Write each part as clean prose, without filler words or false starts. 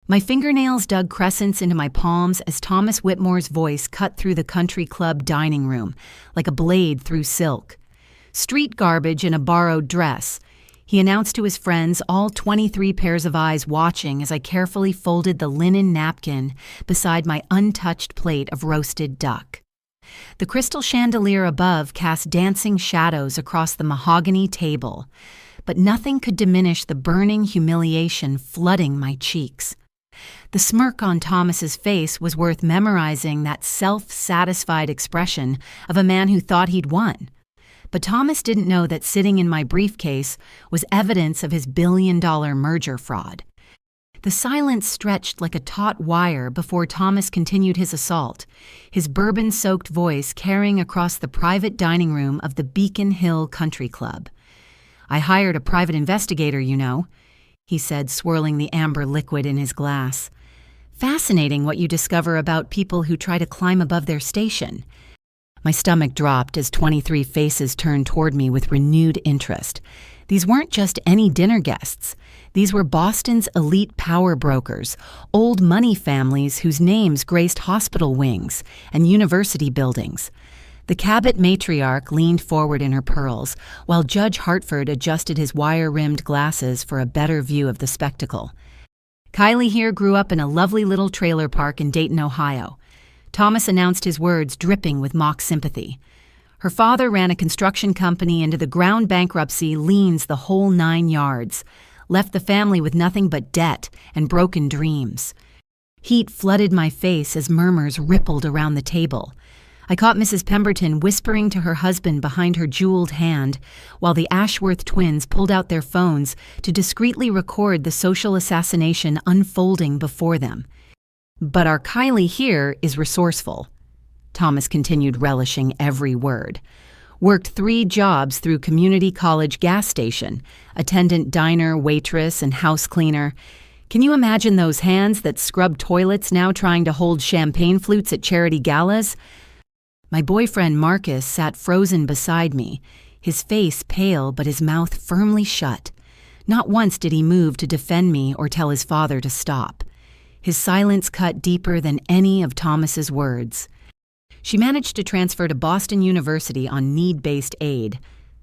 My fingernails dug crescents into my palms as Thomas Whitmore's voice cut through the country club dining room, like a blade through silk. Street garbage in a borrowed dress, he announced to his friends, all 23 pairs of eyes watching as I carefully folded the linen napkin beside my untouched plate of roasted duck. The crystal chandelier above cast dancing shadows across the mahogany table, but nothing could diminish the burning humiliation flooding my cheeks. The smirk on Thomas's face was worth memorizing, that self-satisfied expression of a man who thought he'd won. But Thomas didn't know that sitting in my briefcase was evidence of his billion-dollar merger fraud. The silence stretched like a taut wire before Thomas continued his assault, his bourbon-soaked voice carrying across the private dining room of the Beacon Hill Country Club. "I hired a private investigator, you know," he said, swirling the amber liquid in his glass. "Fascinating what you discover about people who try to climb above their station." My stomach dropped as 23 faces turned toward me with renewed interest. These weren't just any dinner guests. These were Boston's elite power brokers, old money families whose names graced hospital wings and university buildings. The Cabot matriarch leaned forward in her pearls, while Judge Hartford adjusted his wire-rimmed glasses for a better view of the spectacle. "Kylie here grew up in a lovely little trailer park in Dayton, Ohio." Thomas announced, his words dripping with mock sympathy. "Her father ran a construction company into the ground bankruptcy, liens the whole 9 yards, left the family with nothing but debt and broken dreams." Heat flooded my face as murmurs rippled around the table. I caught Mrs. Pemberton whispering to her husband behind her jeweled hand, while the Ashworth twins pulled out their phones to discreetly record the social assassination unfolding before them. "But our Kylie here is resourceful," Thomas continued, relishing every word. "Worked 3 jobs through community college gas station, attendant, diner, waitress, and house cleaner. Can you imagine those hands that scrub toilets now trying to hold champagne flutes at charity galas?" My boyfriend Marcus sat frozen beside me, his face pale but his mouth firmly shut. Not once did he move to defend me or tell his father to stop. His silence cut deeper than any of Thomas's words. "She managed to transfer to Boston University on need-based aid,"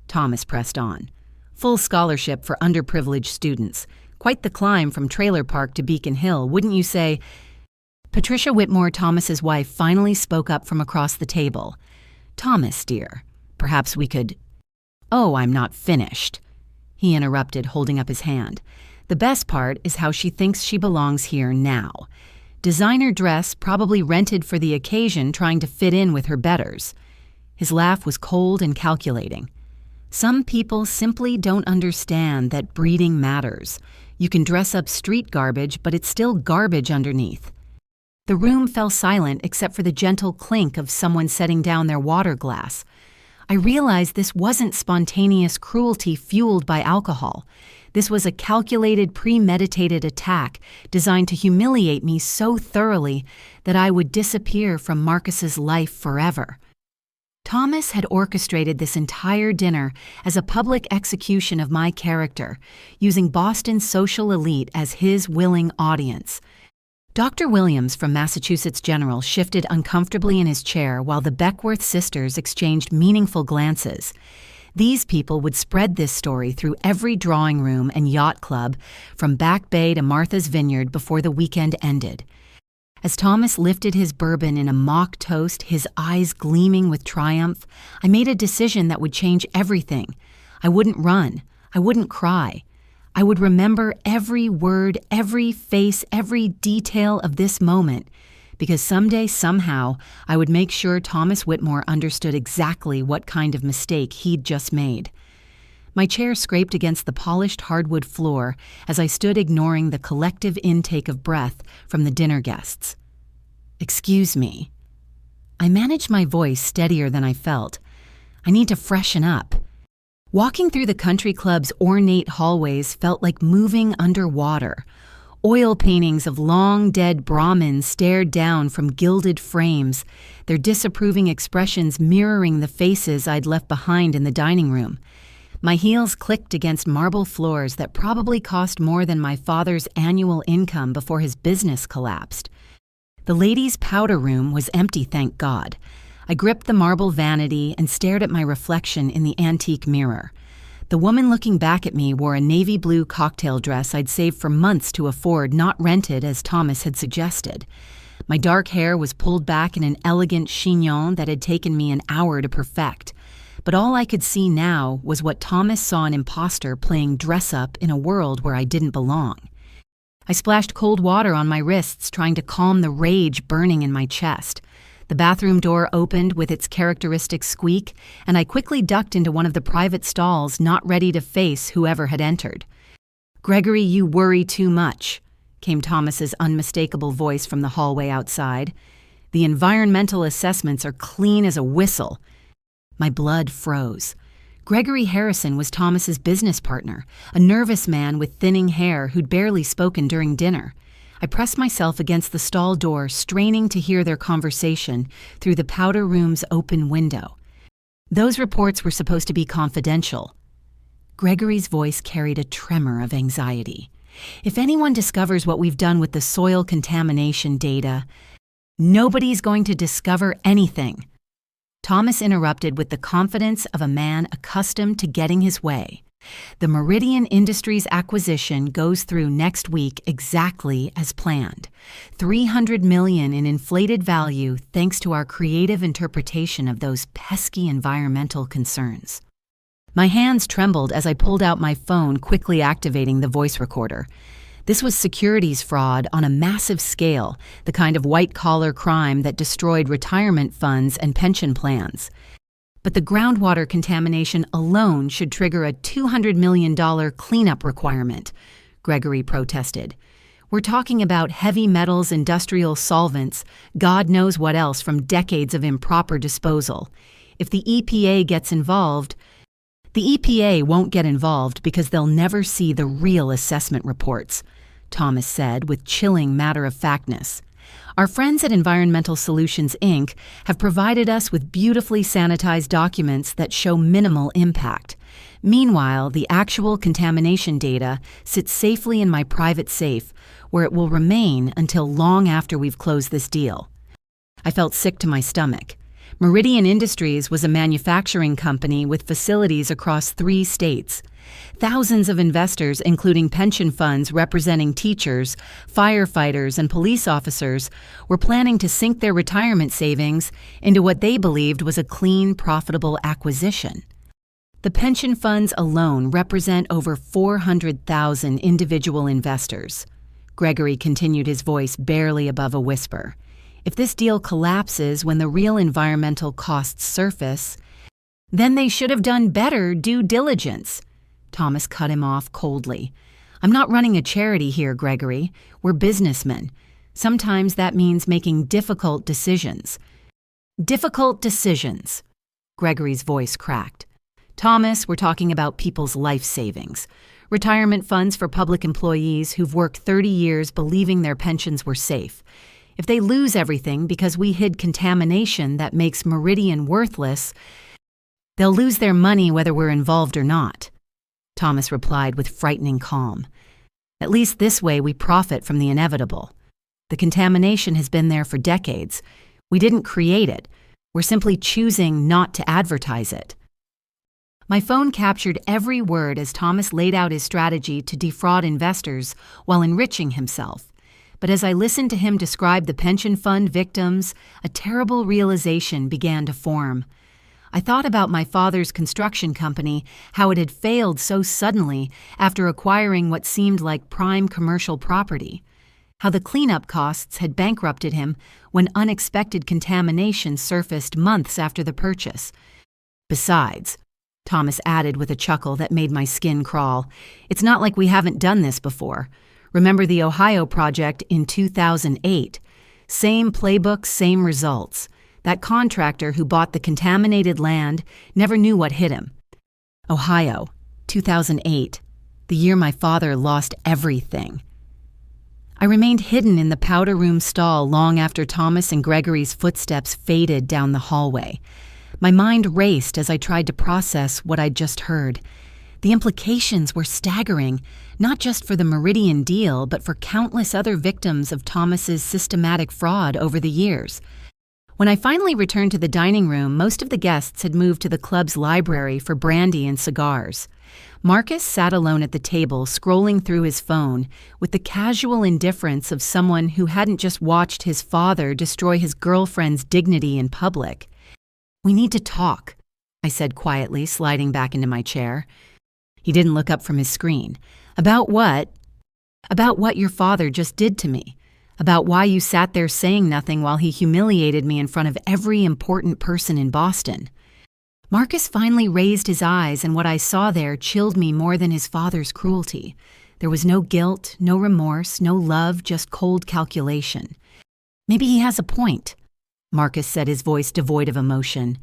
Thomas pressed on. "Full scholarship for underprivileged students. Quite the climb from Trailer Park to Beacon Hill, wouldn't you say?" Patricia Whitmore, Thomas's wife, finally spoke up from across the table. "Thomas, dear, perhaps we could—" "Oh, I'm not finished," he interrupted, holding up his hand. "The best part is how she thinks she belongs here now. Designer dress, probably rented for the occasion, trying to fit in with her betters." His laugh was cold and calculating. "Some people simply don't understand that breeding matters. You can dress up street garbage, but it's still garbage underneath." The room fell silent except for the gentle clink of someone setting down their water glass. I realized this wasn't spontaneous cruelty fueled by alcohol. This was a calculated, premeditated attack designed to humiliate me so thoroughly that I would disappear from Marcus's life forever. Thomas had orchestrated this entire dinner as a public execution of my character, using Boston's social elite as his willing audience. Dr. Williams from Massachusetts General shifted uncomfortably in his chair while the Beckworth sisters exchanged meaningful glances. These people would spread this story through every drawing room and yacht club from Back Bay to Martha's Vineyard before the weekend ended. As Thomas lifted his bourbon in a mock toast, his eyes gleaming with triumph, I made a decision that would change everything. I wouldn't run. I wouldn't cry. I would remember every word, every face, every detail of this moment, because someday, somehow, I would make sure Thomas Whitmore understood exactly what kind of mistake he'd just made. My chair scraped against the polished hardwood floor as I stood ignoring the collective intake of breath from the dinner guests. "Excuse me." I managed my voice steadier than I felt. "I need to freshen up." Walking through the country club's ornate hallways felt like moving underwater. Oil paintings of long-dead Brahmins stared down from gilded frames, their disapproving expressions mirroring the faces I'd left behind in the dining room. My heels clicked against marble floors that probably cost more than my father's annual income before his business collapsed. The ladies' powder room was empty, thank God. I gripped the marble vanity and stared at my reflection in the antique mirror. The woman looking back at me wore a navy blue cocktail dress I'd saved for months to afford, not rented as Thomas had suggested. My dark hair was pulled back in an elegant chignon that had taken me an hour to perfect. But all I could see now was what Thomas saw an imposter playing dress-up in a world where I didn't belong. I splashed cold water on my wrists, trying to calm the rage burning in my chest. The bathroom door opened with its characteristic squeak, and I quickly ducked into one of the private stalls, not ready to face whoever had entered. "Gregory, you worry too much," came Thomas's unmistakable voice from the hallway outside. "The environmental assessments are clean as a whistle." My blood froze. Gregory Harrison was Thomas's business partner, a nervous man with thinning hair who'd barely spoken during dinner. I pressed myself against the stall door, straining to hear their conversation through the powder room's open window. Those reports were supposed to be confidential. Gregory's voice carried a tremor of anxiety. "If anyone discovers what we've done with the soil contamination data, nobody's going to discover anything." Thomas interrupted with the confidence of a man accustomed to getting his way. "The Meridian Industries acquisition goes through next week exactly as planned. $300 million in inflated value thanks to our creative interpretation of those pesky environmental concerns." My hands trembled as I pulled out my phone, quickly activating the voice recorder. This was securities fraud on a massive scale, the kind of white-collar crime that destroyed retirement funds and pension plans. But the groundwater contamination alone should trigger a $200 million cleanup requirement, Gregory protested. "We're talking about heavy metals, industrial solvents, God knows what else from decades of improper disposal. If the EPA gets involved..." "The EPA won't get involved because they'll never see the real assessment reports," Thomas said with chilling matter-of-factness. "Our friends at Environmental Solutions, Inc. have provided us with beautifully sanitized documents that show minimal impact. Meanwhile, the actual contamination data sits safely in my private safe, where it will remain until long after we've closed this deal." I felt sick to my stomach. Meridian Industries was a manufacturing company with facilities across 3 states. Thousands of investors, including pension funds representing teachers, firefighters, and police officers, were planning to sink their retirement savings into what they believed was a clean, profitable acquisition. The pension funds alone represent over 400,000 individual investors. Gregory continued, his voice barely above a whisper. "If this deal collapses when the real environmental costs surface, then they should have done better due diligence." Thomas cut him off coldly. "I'm not running a charity here, Gregory. We're businessmen. Sometimes that means making difficult decisions." "Difficult decisions." Gregory's voice cracked. "Thomas, we're talking about people's life savings. Retirement funds for public employees who've worked 30 years believing their pensions were safe. If they lose everything because we hid contamination that makes Meridian worthless, they'll lose their money whether we're involved or not," Thomas replied with frightening calm. "At least this way we profit from the inevitable. The contamination has been there for decades. We didn't create it. We're simply choosing not to advertise it." My phone captured every word as Thomas laid out his strategy to defraud investors while enriching himself. But as I listened to him describe the pension fund victims, a terrible realization began to form. I thought about my father's construction company, how it had failed so suddenly after acquiring what seemed like prime commercial property, how the cleanup costs had bankrupted him when unexpected contamination surfaced months after the purchase. "Besides," Thomas added with a chuckle that made my skin crawl, "it's not like we haven't done this before. Remember the Ohio project in 2008? Same playbook, same results. That contractor who bought the contaminated land never knew what hit him. Ohio, 2008, the year my father lost everything." I remained hidden in the powder room stall long after Thomas and Gregory's footsteps faded down the hallway. My mind raced as I tried to process what I'd just heard. The implications were staggering, not just for the Meridian deal, but for countless other victims of Thomas's systematic fraud over the years. When I finally returned to the dining room, most of the guests had moved to the club's library for brandy and cigars. Marcus sat alone at the table, scrolling through his phone, with the casual indifference of someone who hadn't just watched his father destroy his girlfriend's dignity in public. "We need to talk," I said quietly, sliding back into my chair. He didn't look up from his screen. "About what?" "About what your father just did to me. About why you sat there saying nothing while he humiliated me in front of every important person in Boston." Marcus finally raised his eyes, and what I saw there chilled me more than his father's cruelty. There was no guilt, no remorse, no love, just cold calculation. "Maybe he has a point," Marcus said, his voice devoid of emotion.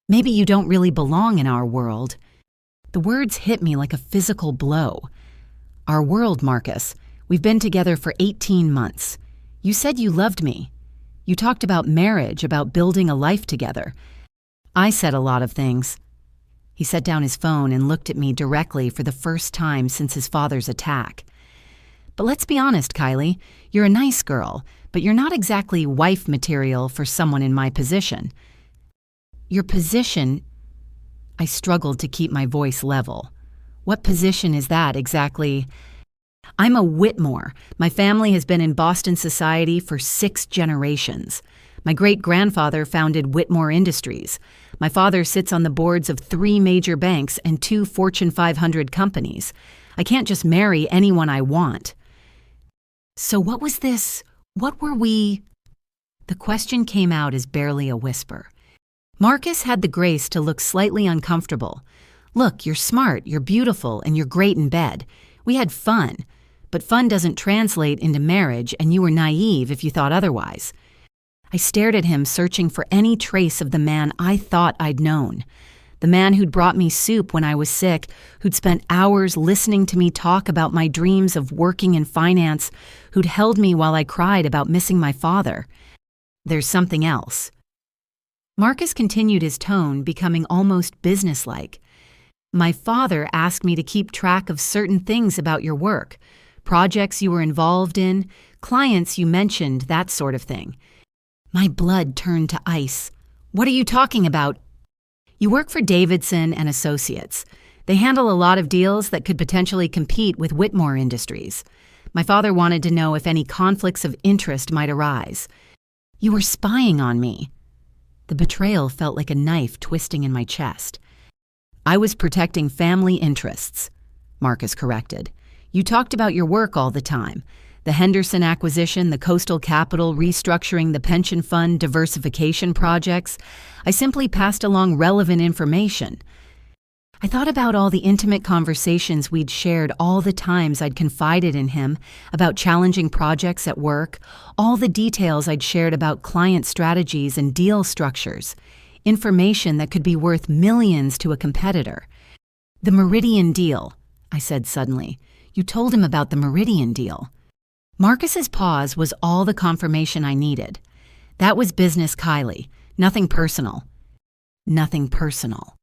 "Maybe you don't really belong in our world." The words hit me like a physical blow. "Our world, Marcus. We've been together for 18 months. You said you loved me. You talked about marriage, about building a life together. I said a lot of things." He set down his phone and looked at me directly for the first time since his father's attack. "But let's be honest, Kylie. You're a nice girl, but you're not exactly wife material for someone in my position." "Your position?" I struggled to keep my voice level. "What position is that exactly?" "I'm a Whitmore. My family has been in Boston society for 6 generations. My great-grandfather founded Whitmore Industries. My father sits on the boards of 3 major banks and 2 Fortune 500 companies. I can't just marry anyone I want." "So what was this? What were we?" The question came out as barely a whisper. Marcus had the grace to look slightly uncomfortable. "Look, you're smart, you're beautiful, and you're great in bed. We had fun. But fun doesn't translate into marriage, and you were naive if you thought otherwise." I stared at him, searching for any trace of the man I thought I'd known. The man who'd brought me soup when I was sick, who'd spent hours listening to me talk about my dreams of working in finance, who'd held me while I cried about missing my father. "There's something else." Marcus continued his tone, becoming almost businesslike. "My father asked me to keep track of certain things about your work, projects you were involved in, clients you mentioned, that sort of thing." My blood turned to ice. "What are you talking about?" "You work for Davidson and Associates. They handle a lot of deals that could potentially compete with Whitmore Industries. My father wanted to know if any conflicts of interest might arise." "You were spying on me." The betrayal felt like a knife twisting in my chest. "I was protecting family interests," Marcus corrected. "You talked about your work all the time. The Henderson acquisition, the coastal capital, restructuring the pension fund, diversification projects. I simply passed along relevant information." I thought about all the intimate conversations we'd shared, all the times I'd confided in him about challenging projects at work, all the details I'd shared about client strategies and deal structures, information that could be worth millions to a competitor. "The Meridian deal," I said suddenly. "You told him about the Meridian deal." Marcus's pause was all the confirmation I needed. "That was business, Kylie. Nothing personal." Nothing personal.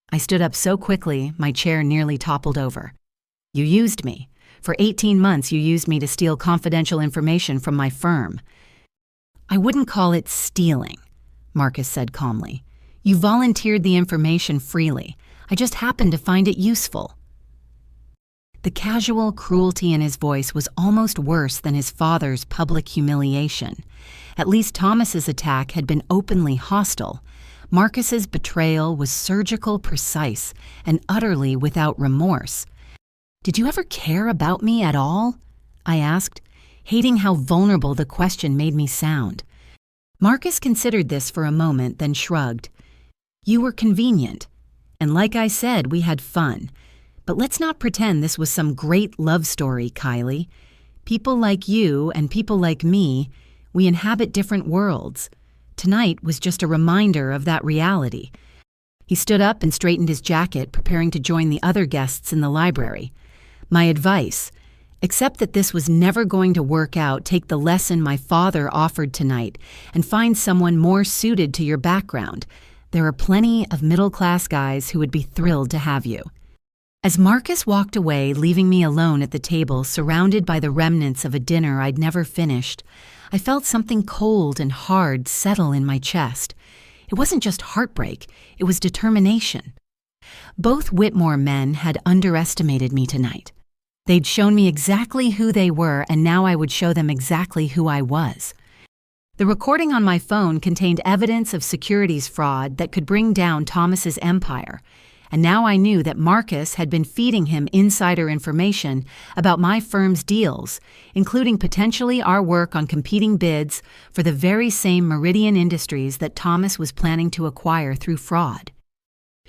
I stood up so quickly, my chair nearly toppled over. "You used me. For 18 months, you used me to steal confidential information from my firm." "I wouldn't call it stealing," Marcus said calmly. "You volunteered the information freely. I just happened to find it useful." The casual cruelty in his voice was almost worse than his father's public humiliation. At least Thomas's attack had been openly hostile. Marcus's betrayal was surgical, precise, and utterly without remorse. "Did you ever care about me at all?" I asked, hating how vulnerable the question made me sound. Marcus considered this for a moment, then shrugged. "You were convenient. And like I said, we had fun. But let's not pretend this was some great love story, Kylie. People like you and people like me, we inhabit different worlds. Tonight was just a reminder of that reality." He stood up and straightened his jacket, preparing to join the other guests in the library. "My advice: accept that this was never going to work out, take the lesson my father offered tonight, and find someone more suited to your background. There are plenty of middle-class guys who would be thrilled to have you." As Marcus walked away, leaving me alone at the table, surrounded by the remnants of a dinner I'd never finished, I felt something cold and hard settle in my chest. It wasn't just heartbreak, it was determination. Both Whitmore men had underestimated me tonight. They'd shown me exactly who they were, and now I would show them exactly who I was. The recording on my phone contained evidence of securities fraud that could bring down Thomas's empire, and now I knew that Marcus had been feeding him insider information about my firm's deals, including potentially our work on competing bids for the very same Meridian Industries that Thomas was planning to acquire through fraud.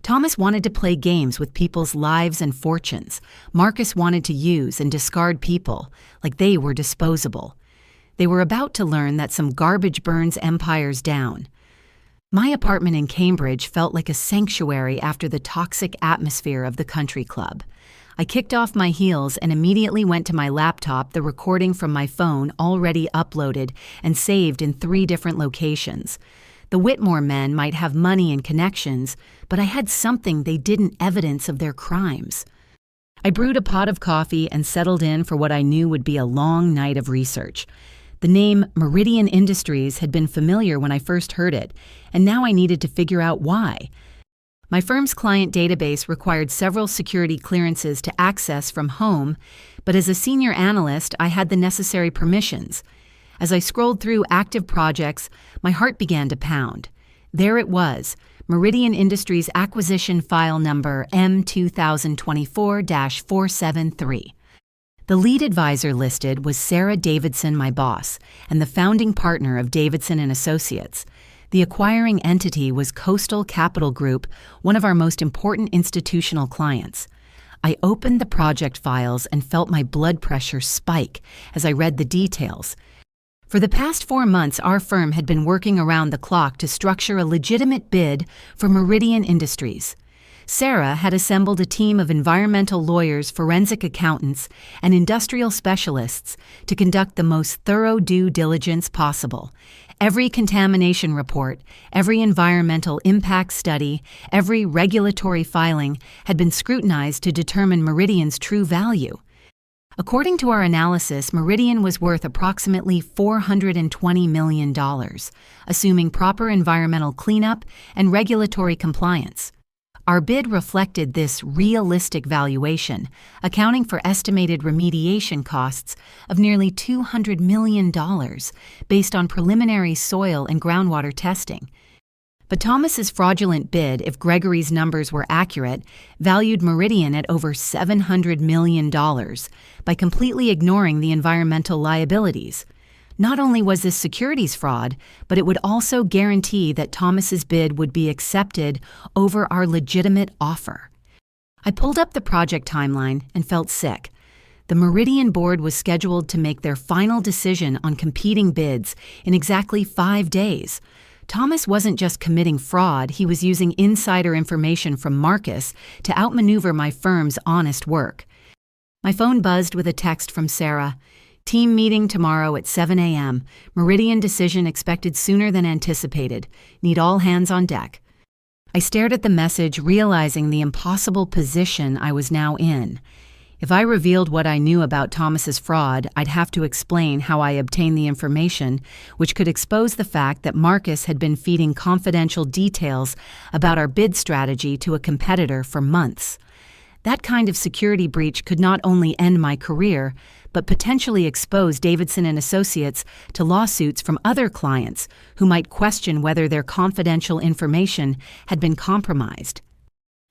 Thomas wanted to play games with people's lives and fortunes. Marcus wanted to use and discard people like they were disposable. They were about to learn that some garbage burns empires down. My apartment in Cambridge felt like a sanctuary after the toxic atmosphere of the country club. I kicked off my heels and immediately went to my laptop, the recording from my phone already uploaded and saved in 3 different locations. The Whitmore men might have money and connections, but I had something they didn't evidence of their crimes. I brewed a pot of coffee and settled in for what I knew would be a long night of research. The name Meridian Industries had been familiar when I first heard it, and now I needed to figure out why. My firm's client database required several security clearances to access from home, but as a senior analyst, I had the necessary permissions. As I scrolled through active projects, my heart began to pound. There it was, Meridian Industries acquisition file number M2024-473. The lead advisor listed was Sarah Davidson, my boss, and the founding partner of Davidson & Associates. The acquiring entity was Coastal Capital Group, one of our most important institutional clients. I opened the project files and felt my blood pressure spike as I read the details. For the past 4 months, our firm had been working around the clock to structure a legitimate bid for Meridian Industries. Sarah had assembled a team of environmental lawyers, forensic accountants, and industrial specialists to conduct the most thorough due diligence possible. Every contamination report, every environmental impact study, every regulatory filing had been scrutinized to determine Meridian's true value. According to our analysis, Meridian was worth approximately $420 million, assuming proper environmental cleanup and regulatory compliance. Our bid reflected this realistic valuation, accounting for estimated remediation costs of nearly $200 million based on preliminary soil and groundwater testing. But Thomas's fraudulent bid, if Gregory's numbers were accurate, valued Meridian at over $700 million by completely ignoring the environmental liabilities. Not only was this securities fraud, but it would also guarantee that Thomas's bid would be accepted over our legitimate offer. I pulled up the project timeline and felt sick. The Meridian board was scheduled to make their final decision on competing bids in exactly 5 days. Thomas wasn't just committing fraud, he was using insider information from Marcus to outmaneuver my firm's honest work. My phone buzzed with a text from Sarah. Team meeting tomorrow at 7 a.m. Meridian decision expected sooner than anticipated. Need all hands on deck. I stared at the message, realizing the impossible position I was now in. If I revealed what I knew about Thomas's fraud, I'd have to explain how I obtained the information, which could expose the fact that Marcus had been feeding confidential details about our bid strategy to a competitor for months. That kind of security breach could not only end my career, but potentially expose Davidson & Associates to lawsuits from other clients who might question whether their confidential information had been compromised.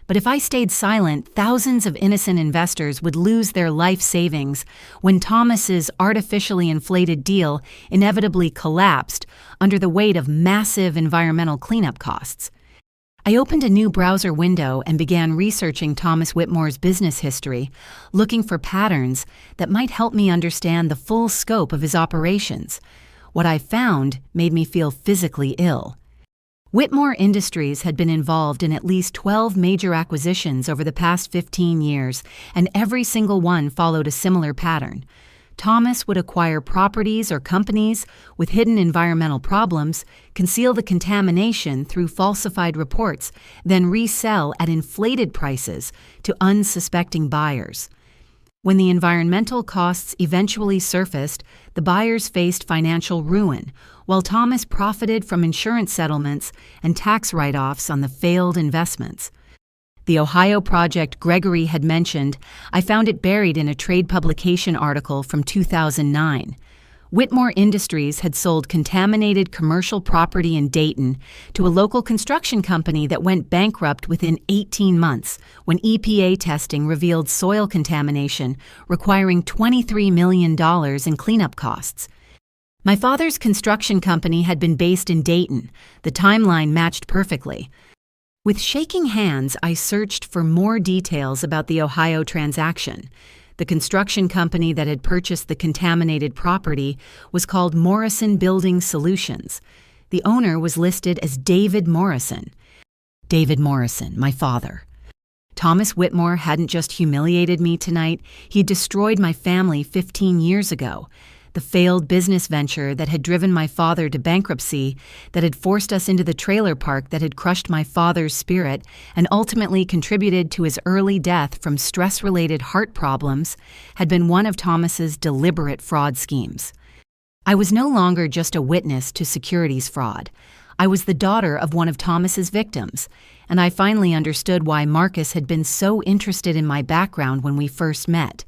But if I stayed silent, thousands of innocent investors would lose their life savings when Thomas's artificially inflated deal inevitably collapsed under the weight of massive environmental cleanup costs. I opened a new browser window and began researching Thomas Whitmore's business history, looking for patterns that might help me understand the full scope of his operations. What I found made me feel physically ill. Whitmore Industries had been involved in at least 12 major acquisitions over the past 15 years, and every single one followed a similar pattern. Thomas would acquire properties or companies with hidden environmental problems, conceal the contamination through falsified reports, then resell at inflated prices to unsuspecting buyers. When the environmental costs eventually surfaced, the buyers faced financial ruin, while Thomas profited from insurance settlements and tax write-offs on the failed investments. The Ohio project Gregory had mentioned, I found it buried in a trade publication article from 2009. Whitmore Industries had sold contaminated commercial property in Dayton to a local construction company that went bankrupt within 18 months when EPA testing revealed soil contamination, requiring $23 million in cleanup costs. My father's construction company had been based in Dayton. The timeline matched perfectly. With shaking hands, I searched for more details about the Ohio transaction. The construction company that had purchased the contaminated property was called Morrison Building Solutions. The owner was listed as David Morrison. David Morrison, my father. Thomas Whitmore hadn't just humiliated me tonight, he destroyed my family 15 years ago. The failed business venture that had driven my father to bankruptcy, that had forced us into the trailer park that had crushed my father's spirit and ultimately contributed to his early death from stress-related heart problems, had been one of Thomas's deliberate fraud schemes. I was no longer just a witness to securities fraud. I was the daughter of one of Thomas's victims, and I finally understood why Marcus had been so interested in my background when we first met.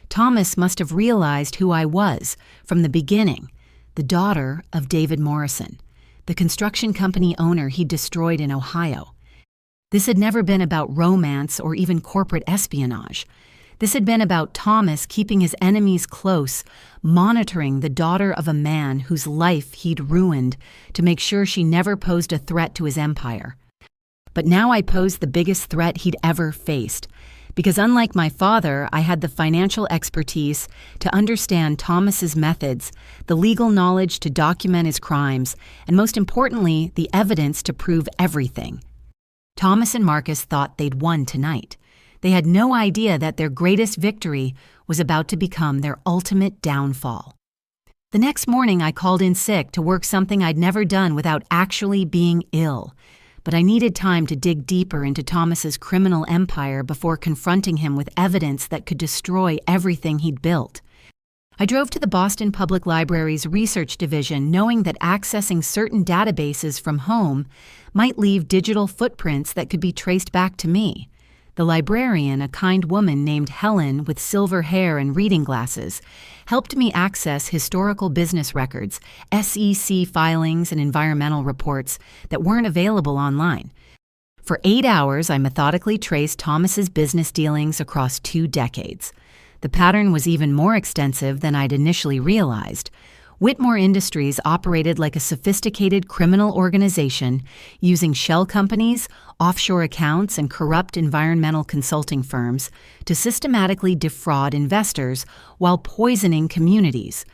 Thomas must have realized who I was from the beginning, the daughter of David Morrison, the construction company owner he destroyed in Ohio. This had never been about romance or even corporate espionage. This had been about Thomas keeping his enemies close, monitoring the daughter of a man whose life he'd ruined to make sure she never posed a threat to his empire. But now I posed the biggest threat he'd ever faced. Because unlike my father, I had the financial expertise to understand Thomas's methods, the legal knowledge to document his crimes, and most importantly, the evidence to prove everything. Thomas and Marcus thought they'd won tonight. They had no idea that their greatest victory was about to become their ultimate downfall. The next morning, I called in sick to work something I'd never done without actually being ill. But I needed time to dig deeper into Thomas's criminal empire before confronting him with evidence that could destroy everything he'd built. I drove to the Boston Public Library's research division knowing that accessing certain databases from home might leave digital footprints that could be traced back to me. The librarian, a kind woman named Helen with silver hair and reading glasses, helped me access historical business records, SEC filings, and environmental reports that weren't available online. For 8 hours, I methodically traced Thomas's business dealings across 2 decades. The pattern was even more extensive than I'd initially realized. Whitmore Industries operated like a sophisticated criminal organization using shell companies, offshore accounts, and corrupt environmental consulting firms to systematically defraud investors while poisoning communities.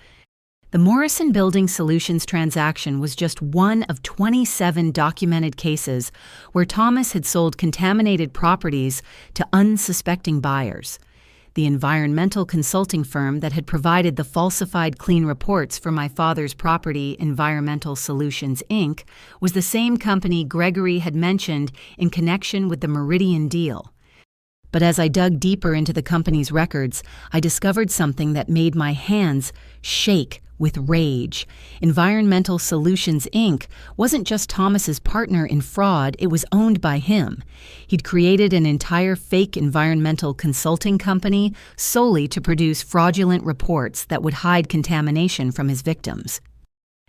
The Morrison Building Solutions transaction was just one of 27 documented cases where Thomas had sold contaminated properties to unsuspecting buyers. The environmental consulting firm that had provided the falsified clean reports for my father's property, Environmental Solutions, Inc., was the same company Gregory had mentioned in connection with the Meridian deal. But as I dug deeper into the company's records, I discovered something that made my hands shake with rage. Environmental Solutions, Inc. wasn't just Thomas's partner in fraud, it was owned by him. He'd created an entire fake environmental consulting company solely to produce fraudulent reports that would hide contamination from his victims.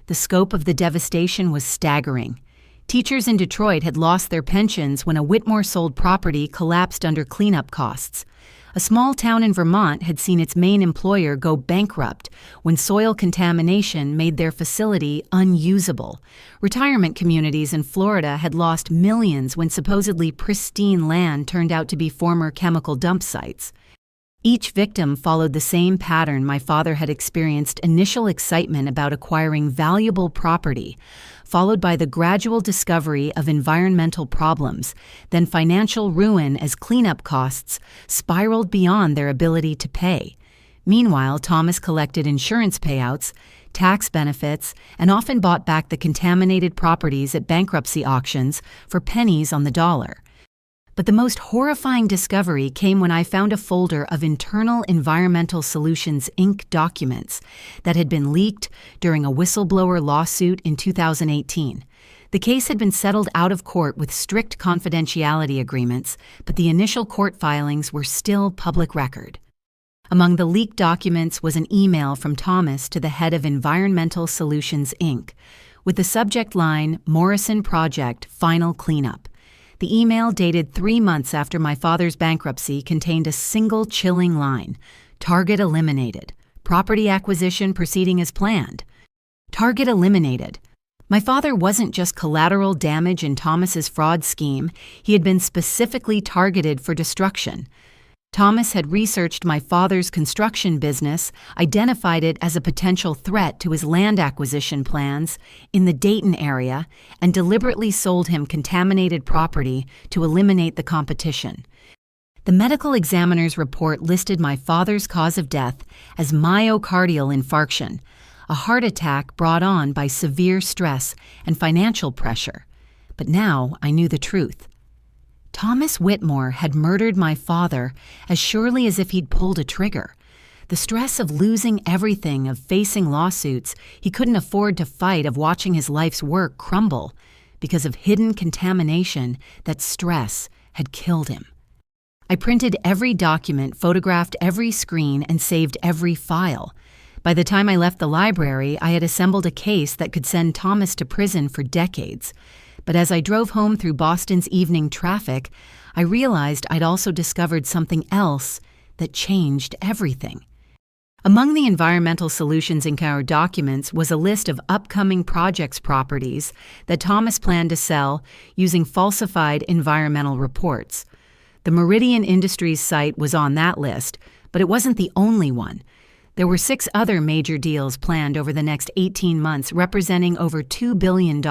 The scope of the devastation was staggering. Teachers in Detroit had lost their pensions when a Whitmore-sold property collapsed under cleanup costs. A small town in Vermont had seen its main employer go bankrupt when soil contamination made their facility unusable. Retirement communities in Florida had lost millions when supposedly pristine land turned out to be former chemical dump sites. Each victim followed the same pattern my father had experienced: initial excitement about acquiring valuable property, followed by the gradual discovery of environmental problems, then financial ruin as cleanup costs spiraled beyond their ability to pay. Meanwhile, Thomas collected insurance payouts, tax benefits, and often bought back the contaminated properties at bankruptcy auctions for pennies on the dollar. But the most horrifying discovery came when I found a folder of internal Environmental Solutions, Inc. documents that had been leaked during a whistleblower lawsuit in 2018. The case had been settled out of court with strict confidentiality agreements, but the initial court filings were still public record. Among the leaked documents was an email from Thomas to the head of Environmental Solutions, Inc., with the subject line, Morrison Project Final Cleanup. The email, dated 3 months after my father's bankruptcy, contained a single chilling line: target eliminated. Property acquisition proceeding as planned. Target eliminated. My father wasn't just collateral damage in Thomas's fraud scheme, he had been specifically targeted for destruction. Thomas had researched my father's construction business, identified it as a potential threat to his land acquisition plans in the Dayton area, and deliberately sold him contaminated property to eliminate the competition. The medical examiner's report listed my father's cause of death as myocardial infarction, a heart attack brought on by severe stress and financial pressure. But now I knew the truth. Thomas Whitmore had murdered my father as surely as if he'd pulled a trigger. The stress of losing everything, of facing lawsuits he couldn't afford to fight, of watching his life's work crumble because of hidden contamination, that stress had killed him. I printed every document, photographed every screen, and saved every file. By the time I left the library, I had assembled a case that could send Thomas to prison for decades. But as I drove home through Boston's evening traffic, I realized I'd also discovered something else that changed everything. Among the Environmental Solutions, Inc. documents was a list of upcoming projects properties that Thomas planned to sell using falsified environmental reports. The Meridian Industries site was on that list, but it wasn't the only one. There were 6 other major deals planned over the next 18 months, representing over $2 billion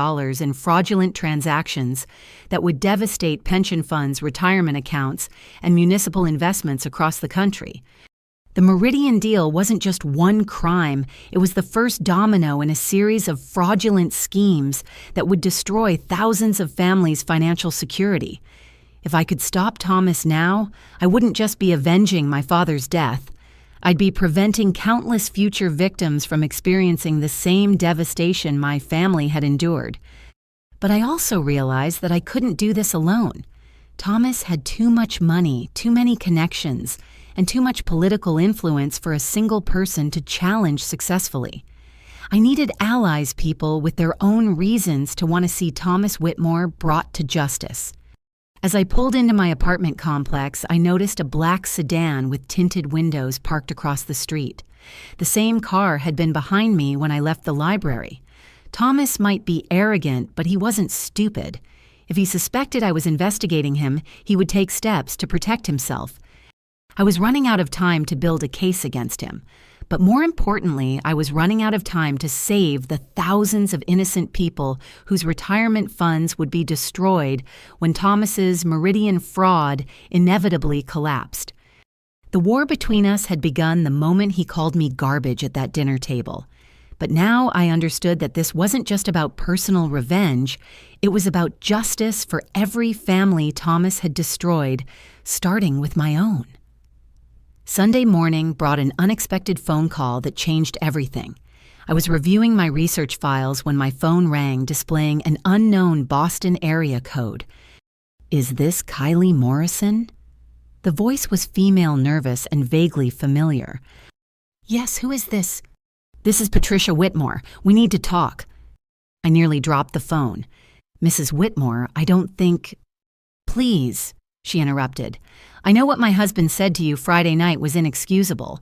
in fraudulent transactions that would devastate pension funds, retirement accounts, and municipal investments across the country. The Meridian deal wasn't just one crime, it was the first domino in a series of fraudulent schemes that would destroy thousands of families' financial security. If I could stop Thomas now, I wouldn't just be avenging my father's death. I'd be preventing countless future victims from experiencing the same devastation my family had endured. But I also realized that I couldn't do this alone. Thomas had too much money, too many connections, and too much political influence for a single person to challenge successfully. I needed allies, people with their own reasons to want to see Thomas Whitmore brought to justice. As I pulled into my apartment complex, I noticed a black sedan with tinted windows parked across the street. The same car had been behind me when I left the library. Thomas might be arrogant, but he wasn't stupid. If he suspected I was investigating him, he would take steps to protect himself. I was running out of time to build a case against him. But more importantly, I was running out of time to save the thousands of innocent people whose retirement funds would be destroyed when Thomas's Meridian fraud inevitably collapsed. The war between us had begun the moment he called me garbage at that dinner table. But now I understood that this wasn't just about personal revenge, it was about justice for every family Thomas had destroyed, starting with my own. Sunday morning brought an unexpected phone call that changed everything. I was reviewing my research files when my phone rang, displaying an unknown Boston area code. Is this Kylie Morrison? The voice was female, nervous, and vaguely familiar. Yes, who is this? This is Patricia Whitmore. We need to talk. I nearly dropped the phone. Mrs. Whitmore, I don't think... Please, she interrupted. I know what my husband said to you Friday night was inexcusable,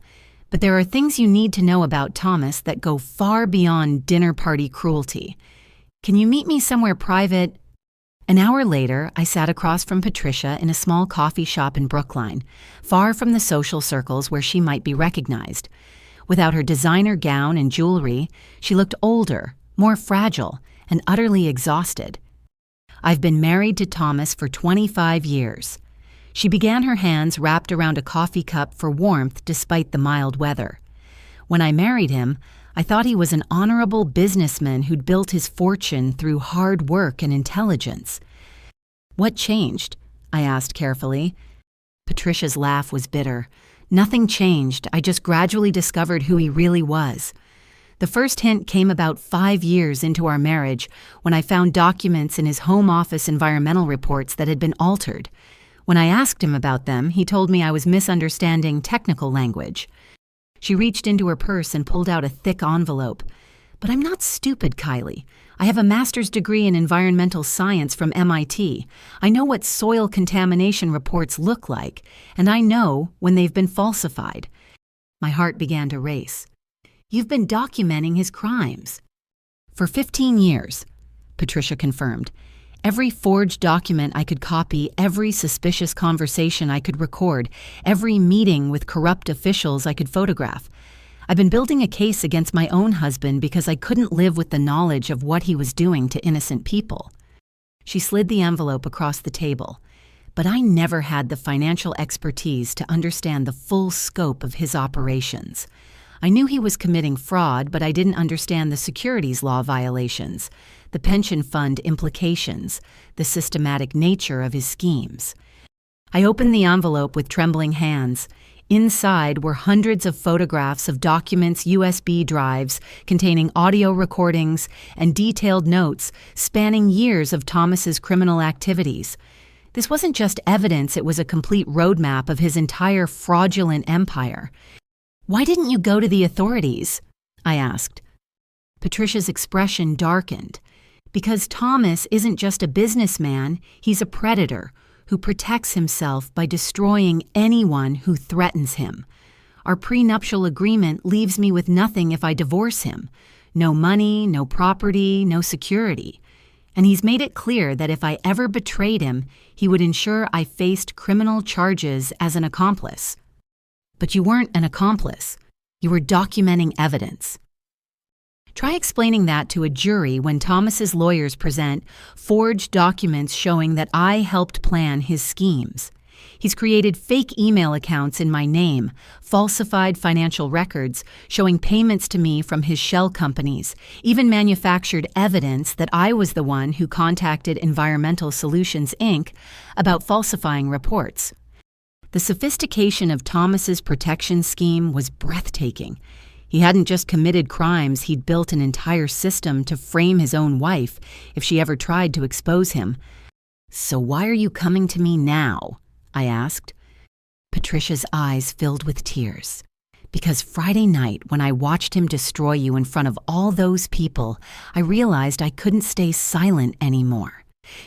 but there are things you need to know about Thomas that go far beyond dinner party cruelty. Can you meet me somewhere private? An hour later, I sat across from Patricia in a small coffee shop in Brookline, far from the social circles where she might be recognized. Without her designer gown and jewelry, she looked older, more fragile, and utterly exhausted. I've been married to Thomas for 25 years. She began her hands wrapped around a coffee cup for warmth despite the mild weather. When I married him, I thought he was an honorable businessman who'd built his fortune through hard work and intelligence. What changed? I asked carefully. Patricia's laugh was bitter. Nothing changed. I just gradually discovered who he really was. The first hint came about 5 years into our marriage when I found documents in his home office environmental reports that had been altered. When I asked him about them, he told me I was misunderstanding technical language. She reached into her purse and pulled out a thick envelope. But I'm not stupid, Kylie. I have a master's degree in environmental science from MIT. I know what soil contamination reports look like, and I know when they've been falsified. My heart began to race. You've been documenting his crimes. For 15 years, Patricia confirmed. Every forged document I could copy, every suspicious conversation I could record, every meeting with corrupt officials I could photograph. I've been building a case against my own husband because I couldn't live with the knowledge of what he was doing to innocent people. She slid the envelope across the table. But I never had the financial expertise to understand the full scope of his operations. I knew he was committing fraud, but I didn't understand the securities law violations, the pension fund implications, the systematic nature of his schemes. I opened the envelope with trembling hands. Inside were hundreds of photographs of documents, USB drives containing audio recordings and detailed notes spanning years of Thomas's criminal activities. This wasn't just evidence, it was a complete roadmap of his entire fraudulent empire. Why didn't you go to the authorities? I asked. Patricia's expression darkened. Because Thomas isn't just a businessman, he's a predator who protects himself by destroying anyone who threatens him. Our prenuptial agreement leaves me with nothing if I divorce him. No money, no property, no security. And he's made it clear that if I ever betrayed him, he would ensure I faced criminal charges as an accomplice. But you weren't an accomplice. You were documenting evidence. Try explaining that to a jury when Thomas's lawyers present forged documents showing that I helped plan his schemes. He's created fake email accounts in my name, falsified financial records showing payments to me from his shell companies, even manufactured evidence that I was the one who contacted Environmental Solutions, Inc. about falsifying reports. The sophistication of Thomas's protection scheme was breathtaking. He hadn't just committed crimes, he'd built an entire system to frame his own wife if she ever tried to expose him. So why are you coming to me now? I asked. Patricia's eyes filled with tears. Because Friday night, when I watched him destroy you in front of all those people, I realized I couldn't stay silent anymore.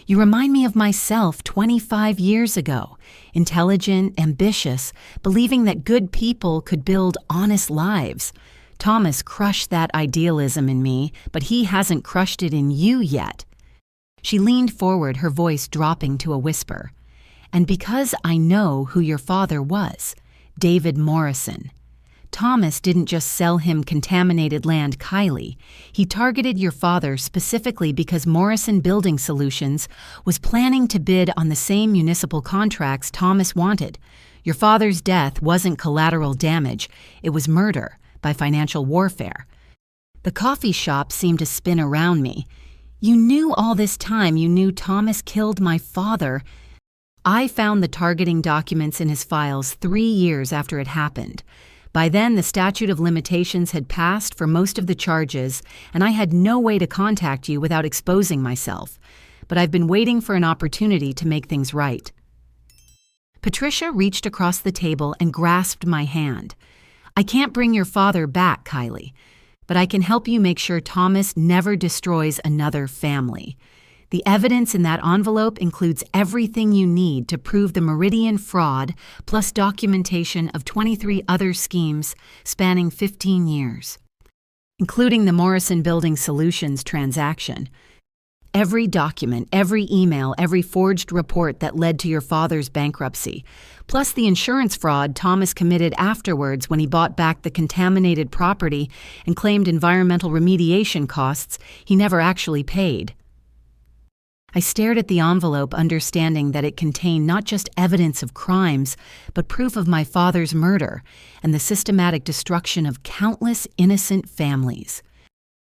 You remind me of myself 25 years ago, intelligent, ambitious, believing that good people could build honest lives. Thomas crushed that idealism in me, but he hasn't crushed it in you yet. She leaned forward, her voice dropping to a whisper. And because I know who your father was, David Morrison. Thomas didn't just sell him contaminated land, Kylie. He targeted your father specifically because Morrison Building Solutions was planning to bid on the same municipal contracts Thomas wanted. Your father's death wasn't collateral damage, it was murder by financial warfare. The coffee shop seemed to spin around me. You knew all this time, you knew Thomas killed my father. I found the targeting documents in his files 3 years after it happened. By then, the statute of limitations had passed for most of the charges, and I had no way to contact you without exposing myself. But I've been waiting for an opportunity to make things right. Patricia reached across the table and grasped my hand. I can't bring your father back, Kylie, but I can help you make sure Thomas never destroys another family. The evidence in that envelope includes everything you need to prove the Meridian fraud, plus documentation of 23 other schemes spanning 15 years, including the Morrison Building Solutions transaction. Every document, every email, every forged report that led to your father's bankruptcy, plus the insurance fraud Thomas committed afterwards when he bought back the contaminated property and claimed environmental remediation costs he never actually paid. I stared at the envelope, understanding that it contained not just evidence of crimes, but proof of my father's murder and the systematic destruction of countless innocent families.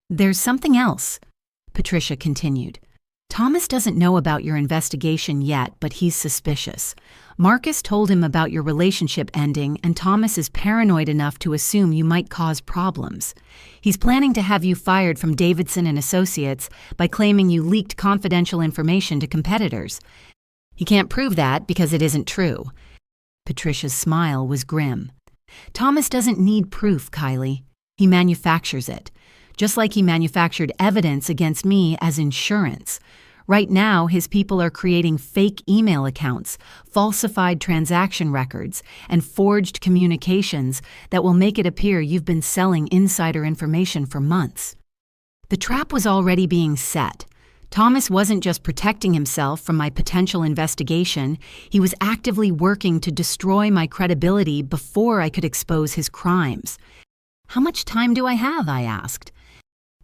"There's something else," Patricia continued. "Thomas doesn't know about your investigation yet, but he's suspicious. Marcus told him about your relationship ending, and Thomas is paranoid enough to assume you might cause problems. He's planning to have you fired from Davidson and Associates by claiming you leaked confidential information to competitors. He can't prove that because it isn't true." Patricia's smile was grim. "Thomas doesn't need proof, Kylie. He manufactures it. Just like he manufactured evidence against me as insurance. Right now, his people are creating fake email accounts, falsified transaction records, and forged communications that will make it appear you've been selling insider information for months." The trap was already being set. Thomas wasn't just protecting himself from my potential investigation, he was actively working to destroy my credibility before I could expose his crimes. "How much time do I have?" I asked.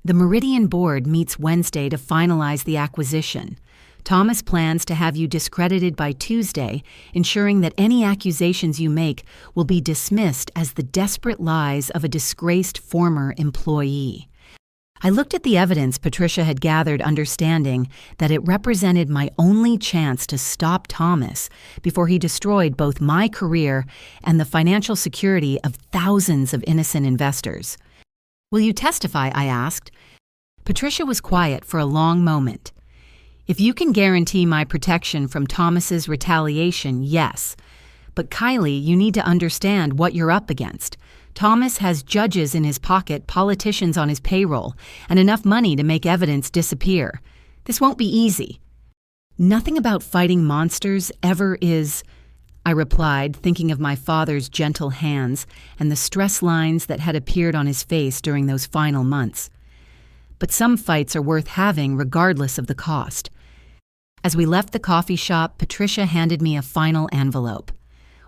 "The Meridian board meets Wednesday to finalize the acquisition. Thomas plans to have you discredited by Tuesday, ensuring that any accusations you make will be dismissed as the desperate lies of a disgraced former employee." I looked at the evidence Patricia had gathered, understanding that it represented my only chance to stop Thomas before he destroyed both my career and the financial security of thousands of innocent investors. "Will you testify?" I asked. Patricia was quiet for a long moment. "If you can guarantee my protection from Thomas's retaliation, yes. But Kylie, you need to understand what you're up against. Thomas has judges in his pocket, politicians on his payroll, and enough money to make evidence disappear. This won't be easy." "Nothing about fighting monsters ever is," I replied, thinking of my father's gentle hands and the stress lines that had appeared on his face during those final months. "But some fights are worth having regardless of the cost." As we left the coffee shop, Patricia handed me a final envelope.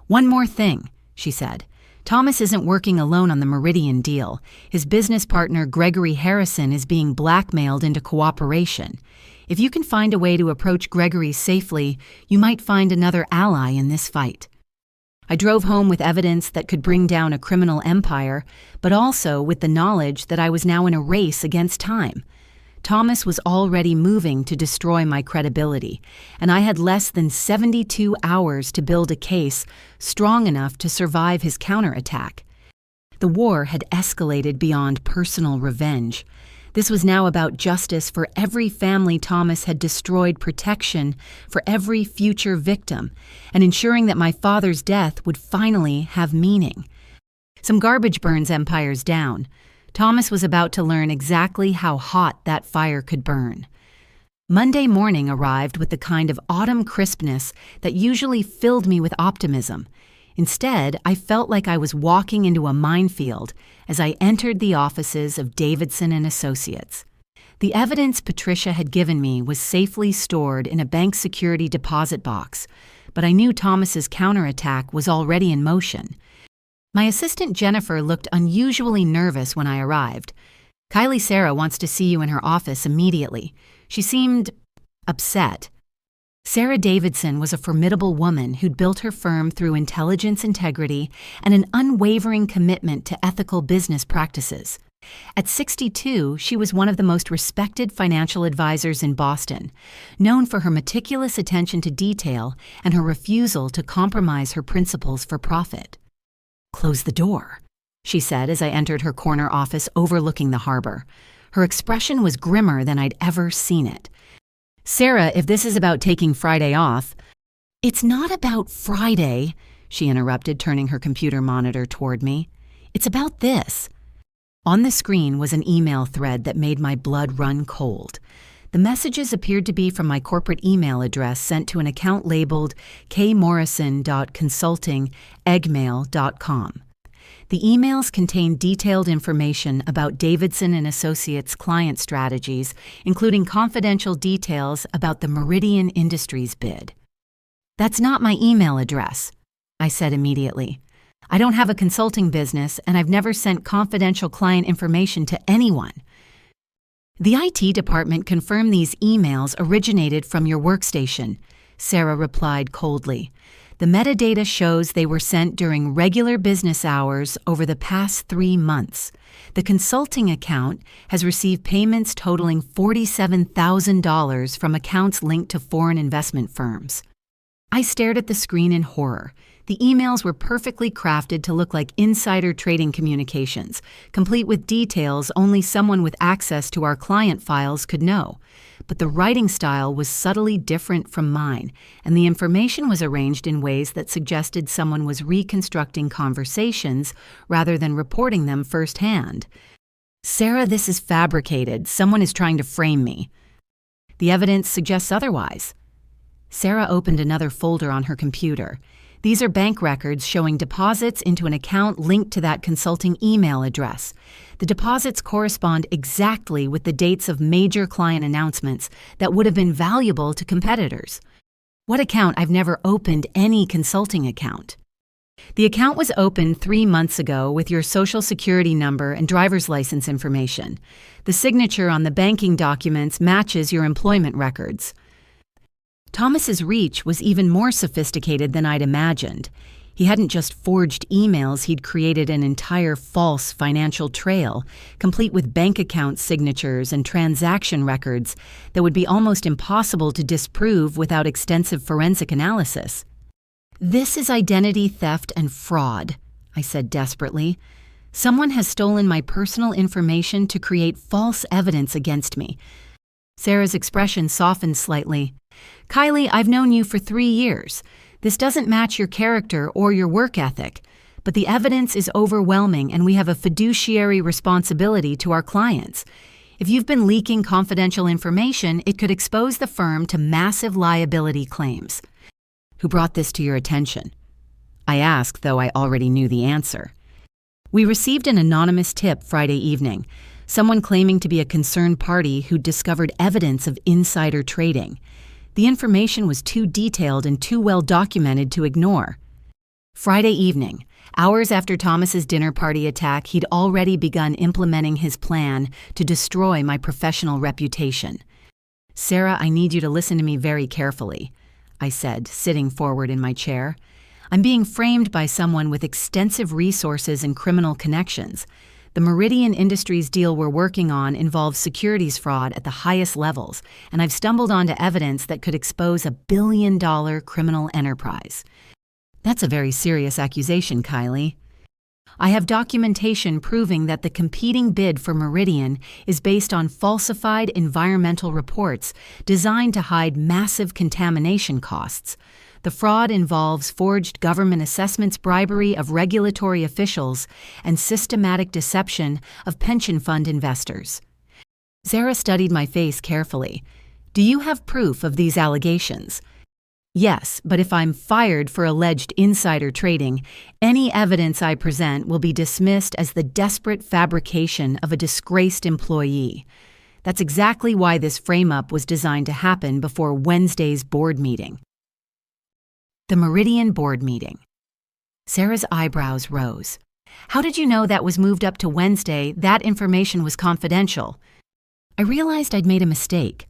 "One more thing," she said. "Thomas isn't working alone on the Meridian deal. His business partner, Gregory Harrison, is being blackmailed into cooperation. If you can find a way to approach Gregory safely, you might find another ally in this fight." I drove home with evidence that could bring down a criminal empire, but also with the knowledge that I was now in a race against time. Thomas was already moving to destroy my credibility, and I had less than 72 hours to build a case strong enough to survive his counterattack. The war had escalated beyond personal revenge. This was now about justice for every family Thomas had destroyed, protection for every future victim, and ensuring that my father's death would finally have meaning. Some garbage burns empires down. Thomas was about to learn exactly how hot that fire could burn. Monday morning arrived with the kind of autumn crispness that usually filled me with optimism. Instead, I felt like I was walking into a minefield as I entered the offices of Davidson and Associates. The evidence Patricia had given me was safely stored in a bank security deposit box, but I knew Thomas's counterattack was already in motion. My assistant Jennifer looked unusually nervous when I arrived. "Kylie Sarah wants to see you in her office immediately." She seemed upset. Sarah Davidson was a formidable woman who'd built her firm through intelligence, integrity, and an unwavering commitment to ethical business practices. At 62, she was one of the most respected financial advisors in Boston, known for her meticulous attention to detail and her refusal to compromise her principles for profit. "Close the door," she said as I entered her corner office overlooking the harbor. Her expression was grimmer than I'd ever seen it. "Sarah, if this is about taking Friday off—" "It's not about Friday," she interrupted, turning her computer monitor toward me. "It's about this." On the screen was an email thread that made my blood run cold. The messages appeared to be from my corporate email address sent to an account labeled kmorrison.consulting@eggmail.com. The emails contained detailed information about Davidson and Associates' client strategies, including confidential details about the Meridian Industries bid. "That's not my email address," I said immediately. "I don't have a consulting business, and I've never sent confidential client information to anyone." The IT department confirmed these emails originated from your workstation, Sarah replied coldly. The metadata shows they were sent during regular business hours over the past 3 months. The consulting account has received payments totaling $47,000 from accounts linked to foreign investment firms. I stared at the screen in horror. The emails were perfectly crafted to look like insider trading communications, complete with details only someone with access to our client files could know. But the writing style was subtly different from mine, and the information was arranged in ways that suggested someone was reconstructing conversations rather than reporting them firsthand. Sarah, this is fabricated. Someone is trying to frame me. The evidence suggests otherwise. Sarah opened another folder on her computer. These are bank records showing deposits into an account linked to that consulting email address. The deposits correspond exactly with the dates of major client announcements that would have been valuable to competitors. What account? I've never opened any consulting account. The account was opened 3 months ago with your social security number and driver's license information. The signature on the banking documents matches your employment records. Thomas's reach was even more sophisticated than I'd imagined. He hadn't just forged emails, he'd created an entire false financial trail, complete with bank account signatures and transaction records that would be almost impossible to disprove without extensive forensic analysis. This is identity theft and fraud, I said desperately. Someone has stolen my personal information to create false evidence against me. Sarah's expression softened slightly. Kylie, I've known you for 3 years. This doesn't match your character or your work ethic, but the evidence is overwhelming and we have a fiduciary responsibility to our clients. If you've been leaking confidential information, it could expose the firm to massive liability claims. Who brought this to your attention? I asked, though I already knew the answer. We received an anonymous tip Friday evening, someone claiming to be a concerned party who discovered evidence of insider trading. The information was too detailed and too well documented to ignore. Friday evening, hours after Thomas's dinner party attack, he'd already begun implementing his plan to destroy my professional reputation. Sarah, I need you to listen to me very carefully, I said, sitting forward in my chair. I'm being framed by someone with extensive resources and criminal connections. The Meridian Industries deal we're working on involves securities fraud at the highest levels, and I've stumbled onto evidence that could expose a billion-dollar criminal enterprise. That's a very serious accusation, Kylie. I have documentation proving that the competing bid for Meridian is based on falsified environmental reports designed to hide massive contamination costs. The fraud involves forged government assessments, bribery of regulatory officials, and systematic deception of pension fund investors. Sarah studied my face carefully. Do you have proof of these allegations? Yes, but if I'm fired for alleged insider trading, any evidence I present will be dismissed as the desperate fabrication of a disgraced employee. That's exactly why this frame-up was designed to happen before Wednesday's board meeting. The Meridian board meeting. Sarah's eyebrows rose. How did you know that was moved up to Wednesday? That information was confidential. I realized I'd made a mistake.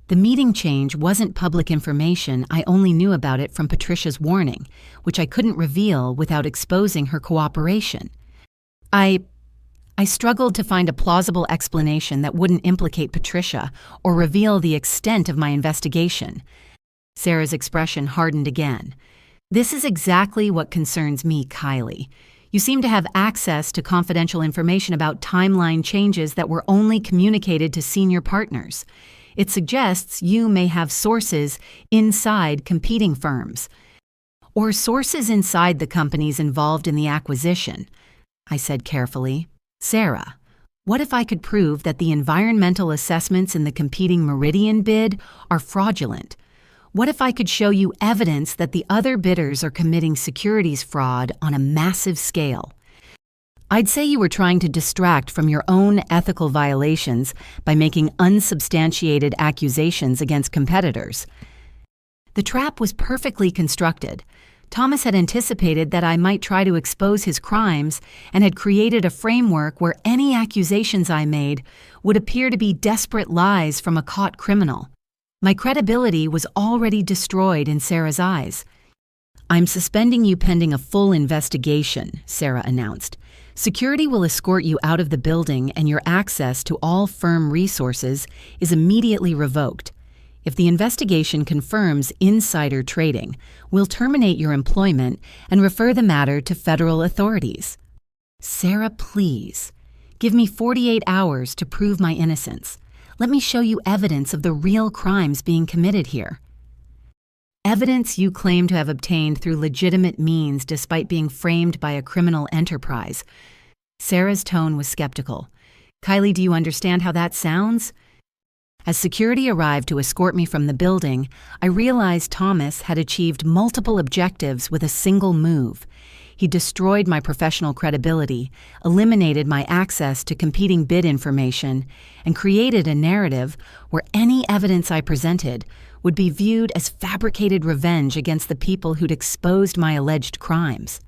The meeting change wasn't public information. I only knew about it from Patricia's warning, which I couldn't reveal without exposing her cooperation. I struggled to find a plausible explanation that wouldn't implicate Patricia or reveal the extent of my investigation. Sarah's expression hardened again. This is exactly what concerns me, Kylie. You seem to have access to confidential information about timeline changes that were only communicated to senior partners. It suggests you may have sources inside competing firms, or sources inside the companies involved in the acquisition, I said carefully. Sarah, what if I could prove that the environmental assessments in the competing Meridian bid are fraudulent? What if I could show you evidence that the other bidders are committing securities fraud on a massive scale? I'd say you were trying to distract from your own ethical violations by making unsubstantiated accusations against competitors. The trap was perfectly constructed. Thomas had anticipated that I might try to expose his crimes and had created a framework where any accusations I made would appear to be desperate lies from a caught criminal. My credibility was already destroyed in Sarah's eyes. "I'm suspending you pending a full investigation," Sarah announced. "Security will escort you out of the building and your access to all firm resources is immediately revoked. If the investigation confirms insider trading, we'll terminate your employment and refer the matter to federal authorities." "Sarah, please. Give me 48 hours to prove my innocence. Let me show you evidence of the real crimes being committed here." "Evidence you claim to have obtained through legitimate means despite being framed by a criminal enterprise." Sarah's tone was skeptical. "Kylie, do you understand how that sounds?" As security arrived to escort me from the building, I realized Thomas had achieved multiple objectives with a single move. He destroyed my professional credibility, eliminated my access to competing bid information, and created a narrative where any evidence I presented would be viewed as fabricated revenge against the people who'd exposed my alleged crimes.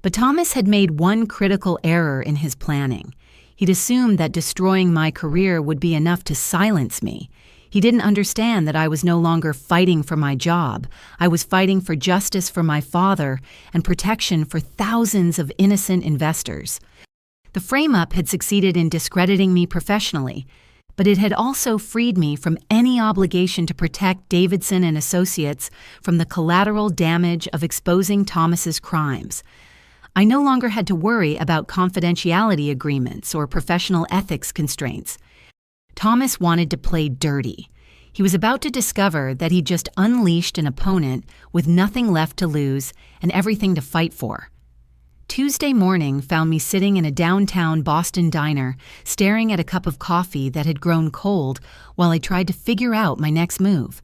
But Thomas had made one critical error in his planning. He'd assumed that destroying my career would be enough to silence me. He didn't understand that I was no longer fighting for my job. I was fighting for justice for my father and protection for thousands of innocent investors. The frame-up had succeeded in discrediting me professionally, but it had also freed me from any obligation to protect Davidson and Associates from the collateral damage of exposing Thomas's crimes. I no longer had to worry about confidentiality agreements or professional ethics constraints. Thomas wanted to play dirty. He was about to discover that he'd just unleashed an opponent with nothing left to lose and everything to fight for. Tuesday morning found me sitting in a downtown Boston diner, staring at a cup of coffee that had grown cold while I tried to figure out my next move.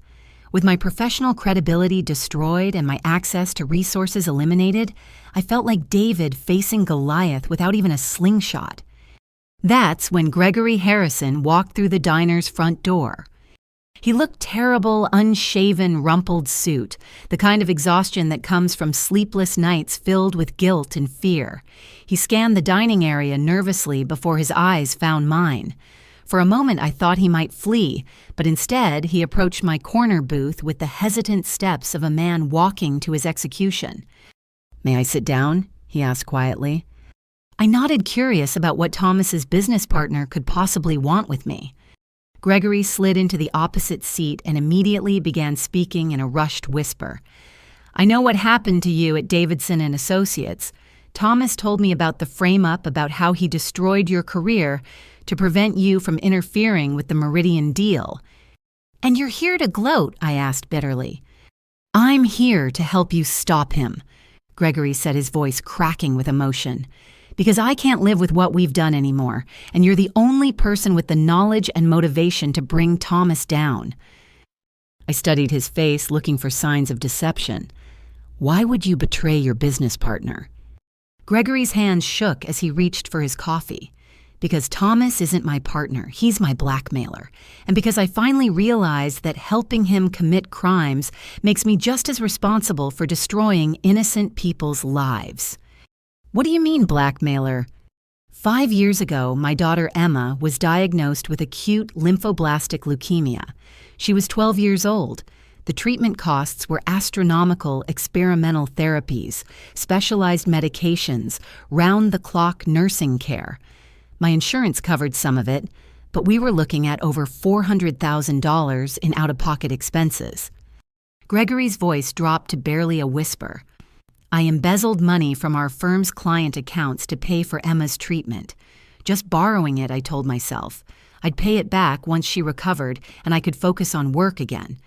With my professional credibility destroyed and my access to resources eliminated, I felt like David facing Goliath without even a slingshot. That's when Gregory Harrison walked through the diner's front door. He looked terrible, unshaven, rumpled suit, the kind of exhaustion that comes from sleepless nights filled with guilt and fear. He scanned the dining area nervously before his eyes found mine. For a moment I thought he might flee, but instead he approached my corner booth with the hesitant steps of a man walking to his execution. "May I sit down?" he asked quietly. I nodded, curious about what Thomas's business partner could possibly want with me. Gregory slid into the opposite seat and immediately began speaking in a rushed whisper. "I know what happened to you at Davidson and Associates. Thomas told me about the frame-up about how he destroyed your career to prevent you from interfering with the Meridian deal." "And you're here to gloat?" I asked bitterly. "I'm here to help you stop him," Gregory said, his voice cracking with emotion. "Because I can't live with what we've done anymore, and you're the only person with the knowledge and motivation to bring Thomas down." I studied his face, looking for signs of deception. "Why would you betray your business partner?" Gregory's hands shook as he reached for his coffee. "Because Thomas isn't my partner, he's my blackmailer. And because I finally realized that helping him commit crimes makes me just as responsible for destroying innocent people's lives." "What do you mean, blackmailer?" 5 years ago, my daughter Emma was diagnosed with acute lymphoblastic leukemia. She was 12 years old. The treatment costs were astronomical experimental therapies, specialized medications, round-the-clock nursing care. My insurance covered some of it, but we were looking at over $400,000 in out-of-pocket expenses. Gregory's voice dropped to barely a whisper. "I embezzled money from our firm's client accounts to pay for Emma's treatment. Just borrowing it, I told myself. I'd pay it back once she recovered and I could focus on work again.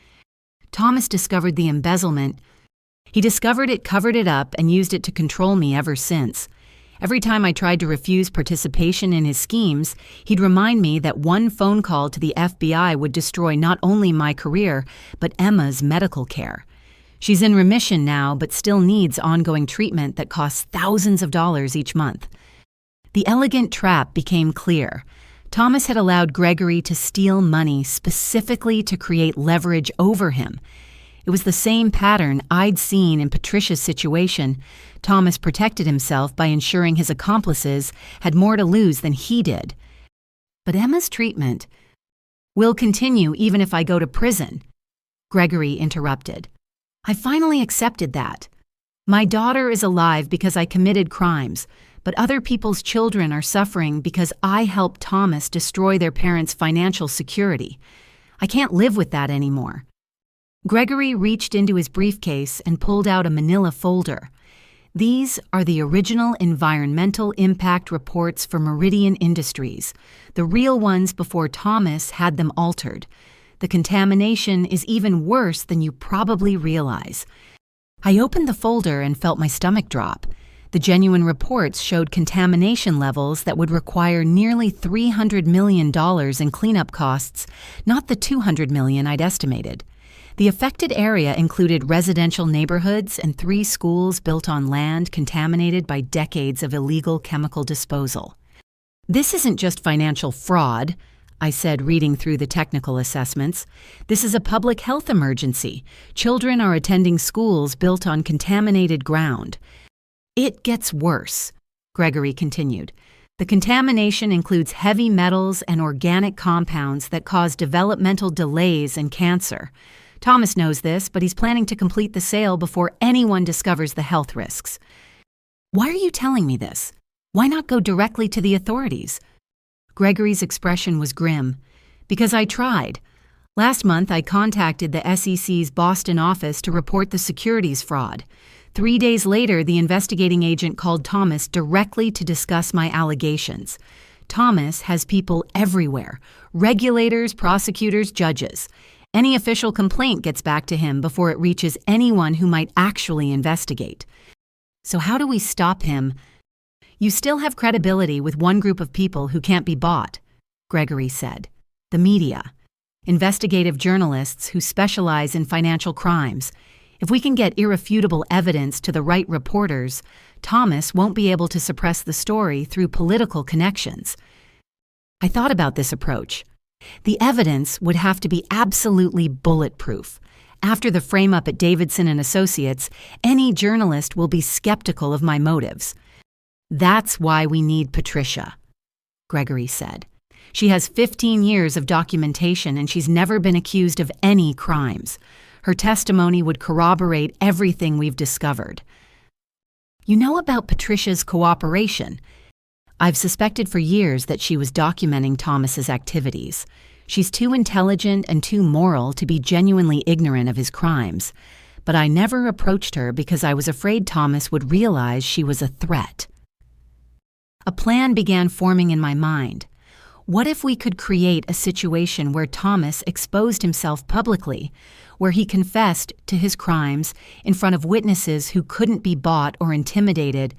Thomas discovered the embezzlement. He discovered it, covered it up, and used it to control me ever since. Every time I tried to refuse participation in his schemes, he'd remind me that one phone call to the FBI would destroy not only my career, but Emma's medical care. She's in remission now, but still needs ongoing treatment that costs thousands of dollars each month." The elegant trap became clear. Thomas had allowed Gregory to steal money specifically to create leverage over him. It was the same pattern I'd seen in Patricia's situation. Thomas protected himself by ensuring his accomplices had more to lose than he did. But Emma's treatment will continue even if I go to prison, Gregory interrupted. I finally accepted that. My daughter is alive because I committed crimes, but other people's children are suffering because I helped Thomas destroy their parents' financial security. I can't live with that anymore. Gregory reached into his briefcase and pulled out a manila folder. These are the original environmental impact reports for Meridian Industries, the real ones before Thomas had them altered. The contamination is even worse than you probably realize. I opened the folder and felt my stomach drop. The genuine reports showed contamination levels that would require nearly $300 million in cleanup costs, not the $200 million I'd estimated. The affected area included residential neighborhoods and 3 schools built on land contaminated by decades of illegal chemical disposal. This isn't just financial fraud, I said, reading through the technical assessments. This is a public health emergency. Children are attending schools built on contaminated ground. It gets worse, Gregory continued. The contamination includes heavy metals and organic compounds that cause developmental delays and cancer. Thomas knows this, but he's planning to complete the sale before anyone discovers the health risks. Why are you telling me this? Why not go directly to the authorities? Gregory's expression was grim. Because I tried. Last month, I contacted the SEC's Boston office to report the securities fraud. 3 days later, the investigating agent called Thomas directly to discuss my allegations. Thomas has people everywhere: regulators, prosecutors, judges. Any official complaint gets back to him before it reaches anyone who might actually investigate. So how do we stop him? You still have credibility with one group of people who can't be bought, Gregory said. The media. Investigative journalists who specialize in financial crimes. If we can get irrefutable evidence to the right reporters, Thomas won't be able to suppress the story through political connections. I thought about this approach. The evidence would have to be absolutely bulletproof. After the frame-up at Davidson and Associates, any journalist will be skeptical of my motives. That's why we need Patricia, Gregory said. She has 15 years of documentation and she's never been accused of any crimes. Her testimony would corroborate everything we've discovered. You know about Patricia's cooperation. I've suspected for years that she was documenting Thomas's activities. She's too intelligent and too moral to be genuinely ignorant of his crimes. But I never approached her because I was afraid Thomas would realize she was a threat. A plan began forming in my mind. What if we could create a situation where Thomas exposed himself publicly, where he confessed to his crimes in front of witnesses who couldn't be bought or intimidated?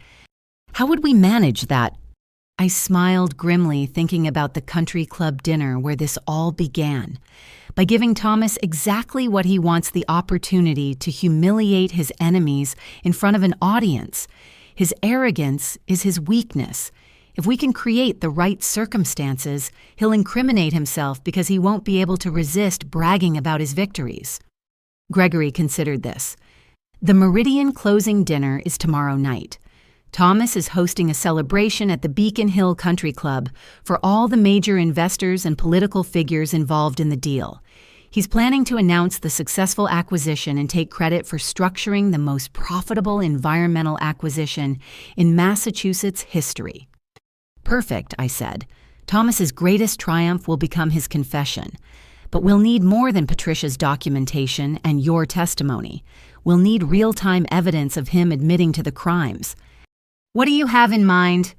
How would we manage that? I smiled grimly, thinking about the country club dinner where this all began. By giving Thomas exactly what he wants, the opportunity to humiliate his enemies in front of an audience. His arrogance is his weakness. If we can create the right circumstances, he'll incriminate himself because he won't be able to resist bragging about his victories. Gregory considered this. The Meridian closing dinner is tomorrow night. Thomas is hosting a celebration at the Beacon Hill Country Club for all the major investors and political figures involved in the deal. He's planning to announce the successful acquisition and take credit for structuring the most profitable environmental acquisition in Massachusetts history. Perfect, I said. Thomas's greatest triumph will become his confession. But we'll need more than Patricia's documentation and your testimony. We'll need real-time evidence of him admitting to the crimes. What do you have in mind?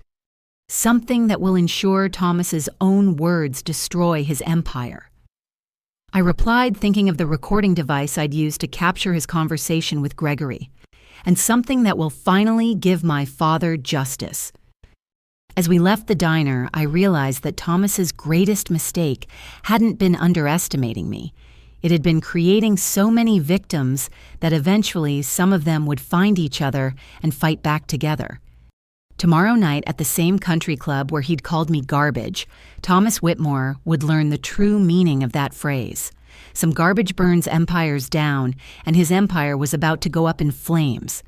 Something that will ensure Thomas's own words destroy his empire. I replied, thinking of the recording device I'd used to capture his conversation with Gregory, and something that will finally give my father justice. As we left the diner, I realized that Thomas's greatest mistake hadn't been underestimating me. It had been creating so many victims that eventually some of them would find each other and fight back together. Tomorrow night at the same country club where he'd called me garbage, Thomas Whitmore would learn the true meaning of that phrase. Some garbage burns empires down, and his empire was about to go up in flames.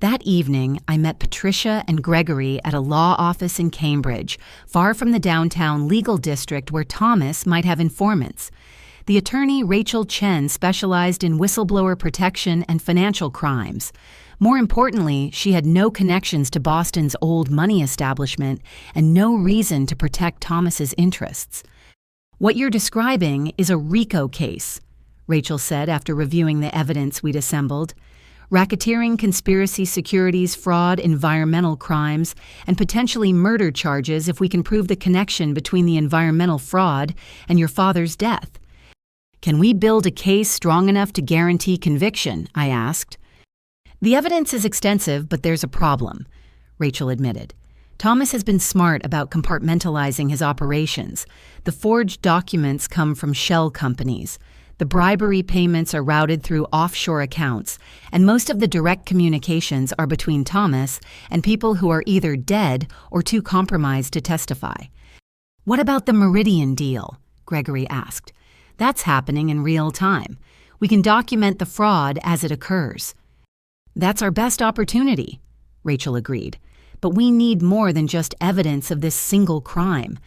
That evening, I met Patricia and Gregory at a law office in Cambridge, far from the downtown legal district where Thomas might have informants. The attorney Rachel Chen specialized in whistleblower protection and financial crimes. More importantly, she had no connections to Boston's old money establishment and no reason to protect Thomas's interests. "What you're describing is a RICO case," Rachel said after reviewing the evidence we'd assembled. "Racketeering, conspiracy, securities, fraud, environmental crimes, and potentially murder charges if we can prove the connection between the environmental fraud and your father's death." "Can we build a case strong enough to guarantee conviction?" I asked. "The evidence is extensive, but there's a problem," Rachel admitted. "Thomas has been smart about compartmentalizing his operations. The forged documents come from shell companies. The bribery payments are routed through offshore accounts, and most of the direct communications are between Thomas and people who are either dead or too compromised to testify." "What about the Meridian deal?" Gregory asked. "That's happening in real time. We can document the fraud as it occurs." "That's our best opportunity," Rachel agreed. "But we need more than just evidence of this single crime.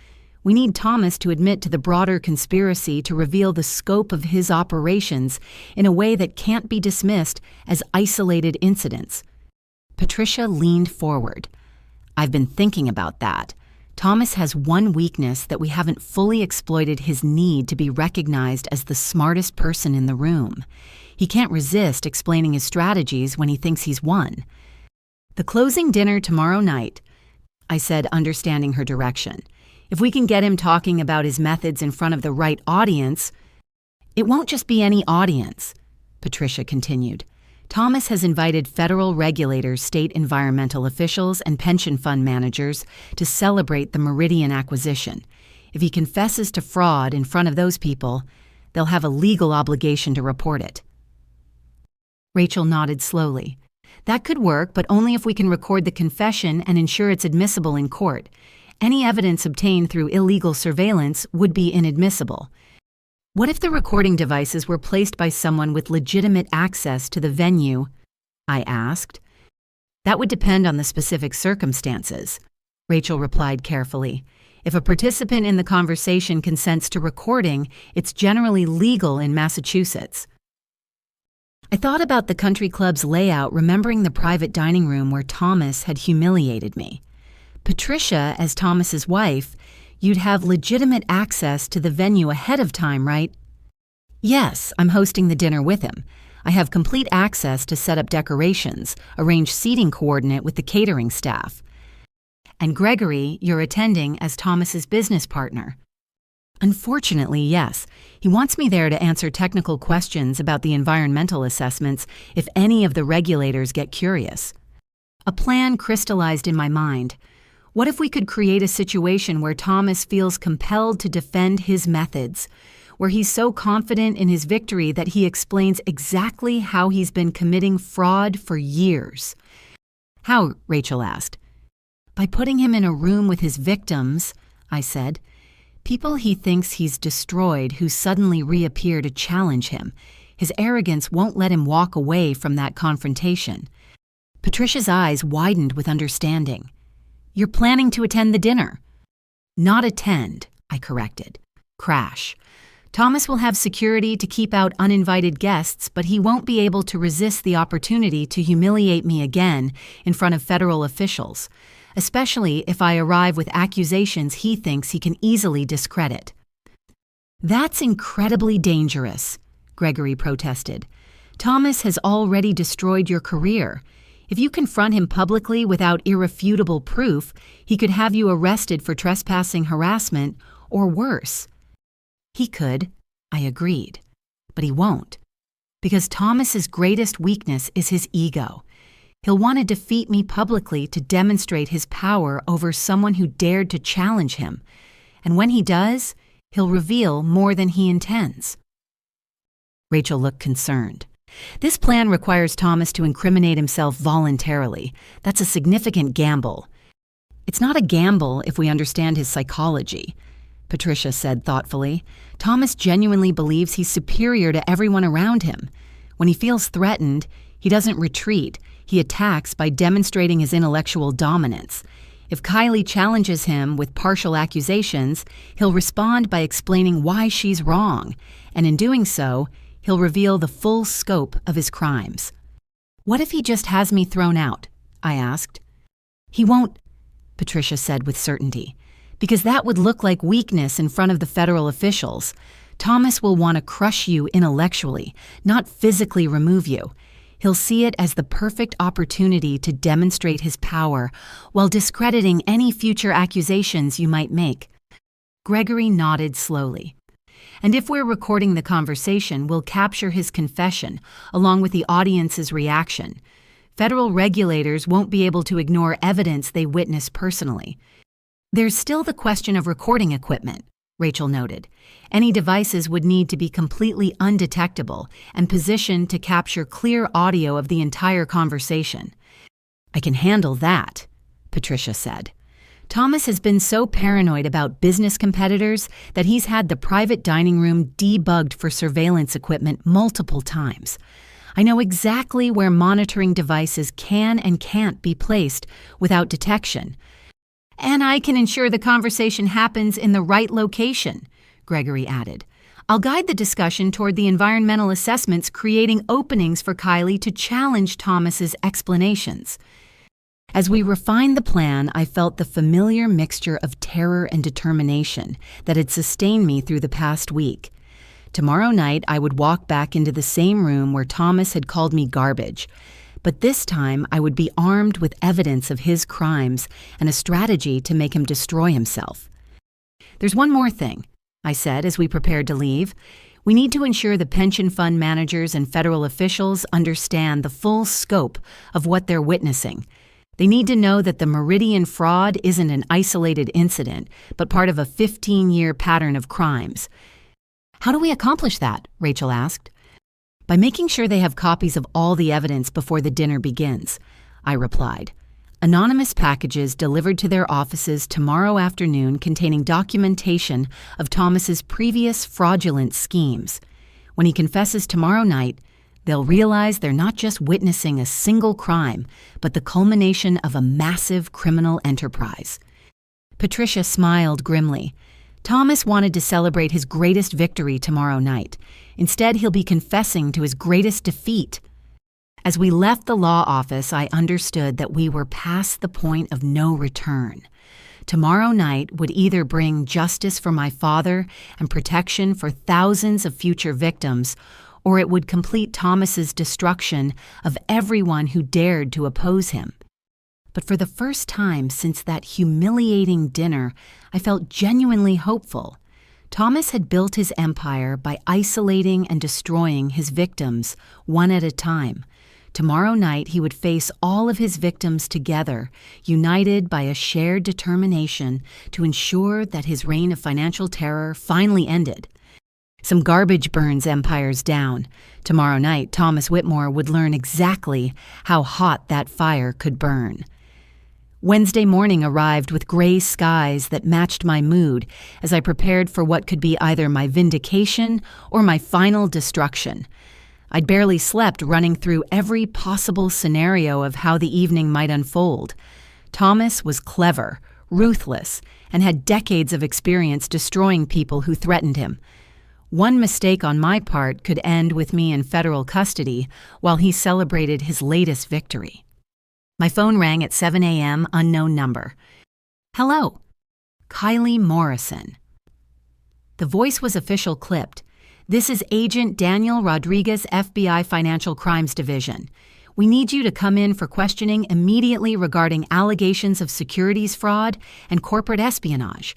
We need Thomas to admit to the broader conspiracy to reveal the scope of his operations in a way that can't be dismissed as isolated incidents." Patricia leaned forward. "I've been thinking about that. Thomas has one weakness that we haven't fully exploited: his need to be recognized as the smartest person in the room. He can't resist explaining his strategies when he thinks he's won." "The closing dinner tomorrow night," I said, understanding her direction. "If we can get him talking about his methods in front of the right audience—" "It won't just be any audience," Patricia continued. "Thomas has invited federal regulators, state environmental officials, and pension fund managers to celebrate the Meridian acquisition. If he confesses to fraud in front of those people, they'll have a legal obligation to report it." Rachel nodded slowly. "That could work, but only if we can record the confession and ensure it's admissible in court. Any evidence obtained through illegal surveillance would be inadmissible." "What if the recording devices were placed by someone with legitimate access to the venue?" I asked. "That would depend on the specific circumstances," Rachel replied carefully. "If a participant in the conversation consents to recording, it's generally legal in Massachusetts." I thought about the country club's layout, remembering the private dining room where Thomas had humiliated me. "Patricia, as Thomas's wife, you'd have legitimate access to the venue ahead of time, right?" "Yes, I'm hosting the dinner with him. I have complete access to set up decorations, arrange seating coordinate with the catering staff." "And Gregory, you're attending as Thomas's business partner." "Unfortunately, yes. He wants me there to answer technical questions about the environmental assessments if any of the regulators get curious." A plan crystallized in my mind. What if we could create a situation where Thomas feels compelled to defend his methods, where he's so confident in his victory that he explains exactly how he's been committing fraud for years? "How?" Rachel asked. "By putting him in a room with his victims," I said. "People he thinks he's destroyed who suddenly reappear to challenge him. His arrogance won't let him walk away from that confrontation." Patricia's eyes widened with understanding. "You're planning to attend the dinner?" "Not attend," I corrected. "Crash. Thomas will have security to keep out uninvited guests, but he won't be able to resist the opportunity to humiliate me again in front of federal officials, especially if I arrive with accusations he thinks he can easily discredit." "That's incredibly dangerous," Gregory protested. "Thomas has already destroyed your career. If you confront him publicly without irrefutable proof, he could have you arrested for trespassing harassment or worse." "He could," I agreed, "but he won't. Because Thomas's greatest weakness is his ego. He'll want to defeat me publicly to demonstrate his power over someone who dared to challenge him. And when he does, he'll reveal more than he intends." Rachel looked concerned. "This plan requires Thomas to incriminate himself voluntarily. That's a significant gamble. It's not a gamble if we understand his psychology, Patricia said thoughtfully. Thomas genuinely believes he's superior to everyone around him. When he feels threatened, he doesn't retreat. He attacks by demonstrating his intellectual dominance. If Kylie challenges him with partial accusations, he'll respond by explaining why she's wrong, and in doing so, he'll reveal the full scope of his crimes. What if he just has me thrown out? I asked. He won't, Patricia said with certainty, because that would look like weakness in front of the federal officials. Thomas will want to crush you intellectually, not physically remove you. He'll see it as the perfect opportunity to demonstrate his power while discrediting any future accusations you might make. Gregory nodded slowly. And if we're recording the conversation, we'll capture his confession, along with the audience's reaction. Federal regulators won't be able to ignore evidence they witness personally. There's still the question of recording equipment, Rachel noted. Any devices would need to be completely undetectable and positioned to capture clear audio of the entire conversation. I can handle that, Patricia said. Thomas has been so paranoid about business competitors that he's had the private dining room debugged for surveillance equipment multiple times. I know exactly where monitoring devices can and can't be placed without detection. And I can ensure the conversation happens in the right location, Gregory added. I'll guide the discussion toward the environmental assessments, creating openings for Kylie to challenge Thomas's explanations. As we refined the plan, I felt the familiar mixture of terror and determination that had sustained me through the past week. Tomorrow night, I would walk back into the same room where Thomas had called me garbage. But this time, I would be armed with evidence of his crimes and a strategy to make him destroy himself. There's one more thing, I said as we prepared to leave. We need to ensure the pension fund managers and federal officials understand the full scope of what they're witnessing. They need to know that the Meridian fraud isn't an isolated incident, but part of a 15-year pattern of crimes. How do we accomplish that? Rachel asked. By making sure they have copies of all the evidence before the dinner begins, I replied. Anonymous packages delivered to their offices tomorrow afternoon containing documentation of Thomas's previous fraudulent schemes. When he confesses tomorrow night, they'll realize they're not just witnessing a single crime, but the culmination of a massive criminal enterprise. Patricia smiled grimly. Thomas wanted to celebrate his greatest victory tomorrow night. Instead, he'll be confessing to his greatest defeat. As we left the law office, I understood that we were past the point of no return. Tomorrow night would either bring justice for my father and protection for thousands of future victims, or it would complete Thomas's destruction of everyone who dared to oppose him. But for the first time since that humiliating dinner, I felt genuinely hopeful. Thomas had built his empire by isolating and destroying his victims one at a time. Tomorrow night he would face all of his victims together, united by a shared determination to ensure that his reign of financial terror finally ended. Some garbage burns empires down. Tomorrow night, Thomas Whitmore would learn exactly how hot that fire could burn. Wednesday morning arrived with gray skies that matched my mood as I prepared for what could be either my vindication or my final destruction. I'd barely slept, running through every possible scenario of how the evening might unfold. Thomas was clever, ruthless, and had decades of experience destroying people who threatened him. One mistake on my part could end with me in federal custody while he celebrated his latest victory. My phone rang at 7 a.m., unknown number. Hello, Kylie Morrison. The voice was official clipped. This is Agent Daniel Rodriguez, FBI Financial Crimes Division. We need you to come in for questioning immediately regarding allegations of securities fraud and corporate espionage.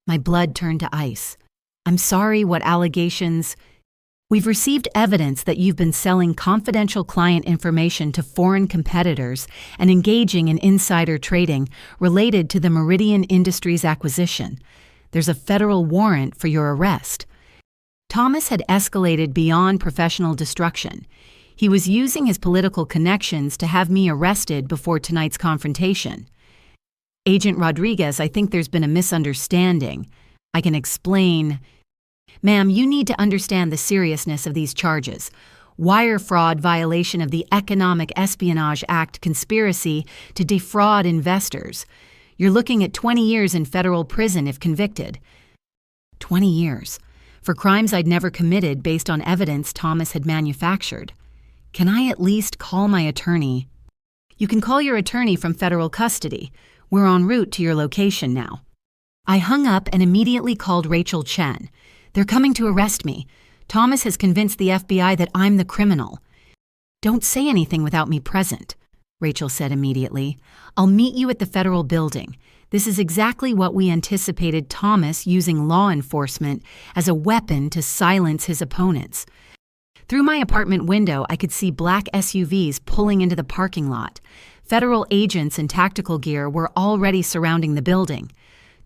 My blood turned to ice. I'm sorry, what allegations? We've received evidence that you've been selling confidential client information to foreign competitors and engaging in insider trading related to the Meridian Industries acquisition. There's a federal warrant for your arrest. Thomas had escalated beyond professional destruction. He was using his political connections to have me arrested before tonight's confrontation. Agent Rodriguez, I think there's been a misunderstanding. I can explain. Ma'am, you need to understand the seriousness of these charges. Wire fraud violation of the Economic Espionage Act conspiracy to defraud investors. You're looking at 20 years in federal prison if convicted. 20 years. For crimes I'd never committed based on evidence Thomas had manufactured. Can I at least call my attorney? You can call your attorney from federal custody. We're en route to your location now. I hung up and immediately called Rachel Chen. They're coming to arrest me. Thomas has convinced the FBI that I'm the criminal. Don't say anything without me present, Rachel said immediately. I'll meet you at the federal building. This is exactly what we anticipated Thomas using law enforcement as a weapon to silence his opponents. Through my apartment window, I could see black SUVs pulling into the parking lot. Federal agents in tactical gear were already surrounding the building.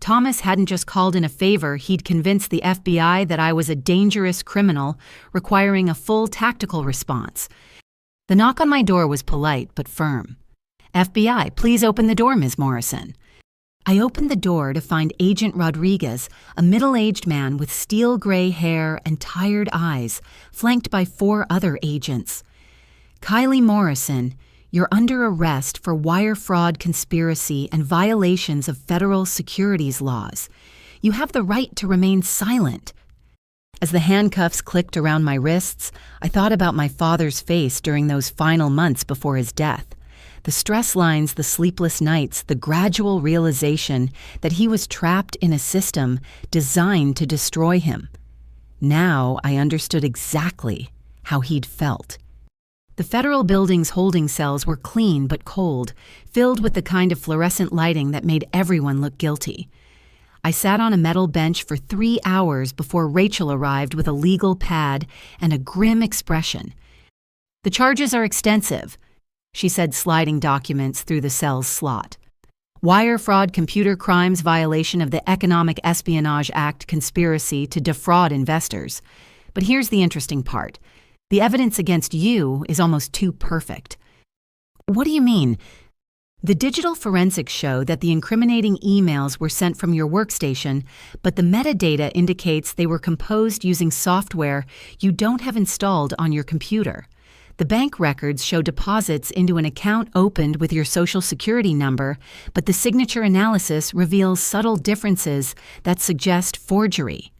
Thomas hadn't just called in a favor, he'd convinced the FBI that I was a dangerous criminal requiring a full tactical response. The knock on my door was polite but firm. FBI, please open the door, Ms. Morrison. I opened the door to find Agent Rodriguez, a middle-aged man with steel gray hair and tired eyes, flanked by 4 other agents. Kylie Morrison, you're under arrest for wire fraud conspiracy and violations of federal securities laws. You have the right to remain silent. As the handcuffs clicked around my wrists, I thought about my father's face during those final months before his death. The stress lines, the sleepless nights, the gradual realization that he was trapped in a system designed to destroy him. Now I understood exactly how he'd felt. The federal building's holding cells were clean but cold, filled with the kind of fluorescent lighting that made everyone look guilty. I sat on a metal bench for 3 hours before Rachel arrived with a legal pad and a grim expression. The charges are extensive, she said, sliding documents through the cell's slot. Wire fraud, computer crimes, violation of the Economic Espionage Act conspiracy to defraud investors. But here's the interesting part. The evidence against you is almost too perfect. What do you mean? The digital forensics show that the incriminating emails were sent from your workstation, but the metadata indicates they were composed using software you don't have installed on your computer. The bank records show deposits into an account opened with your social security number, but the signature analysis reveals subtle differences that suggest forgery.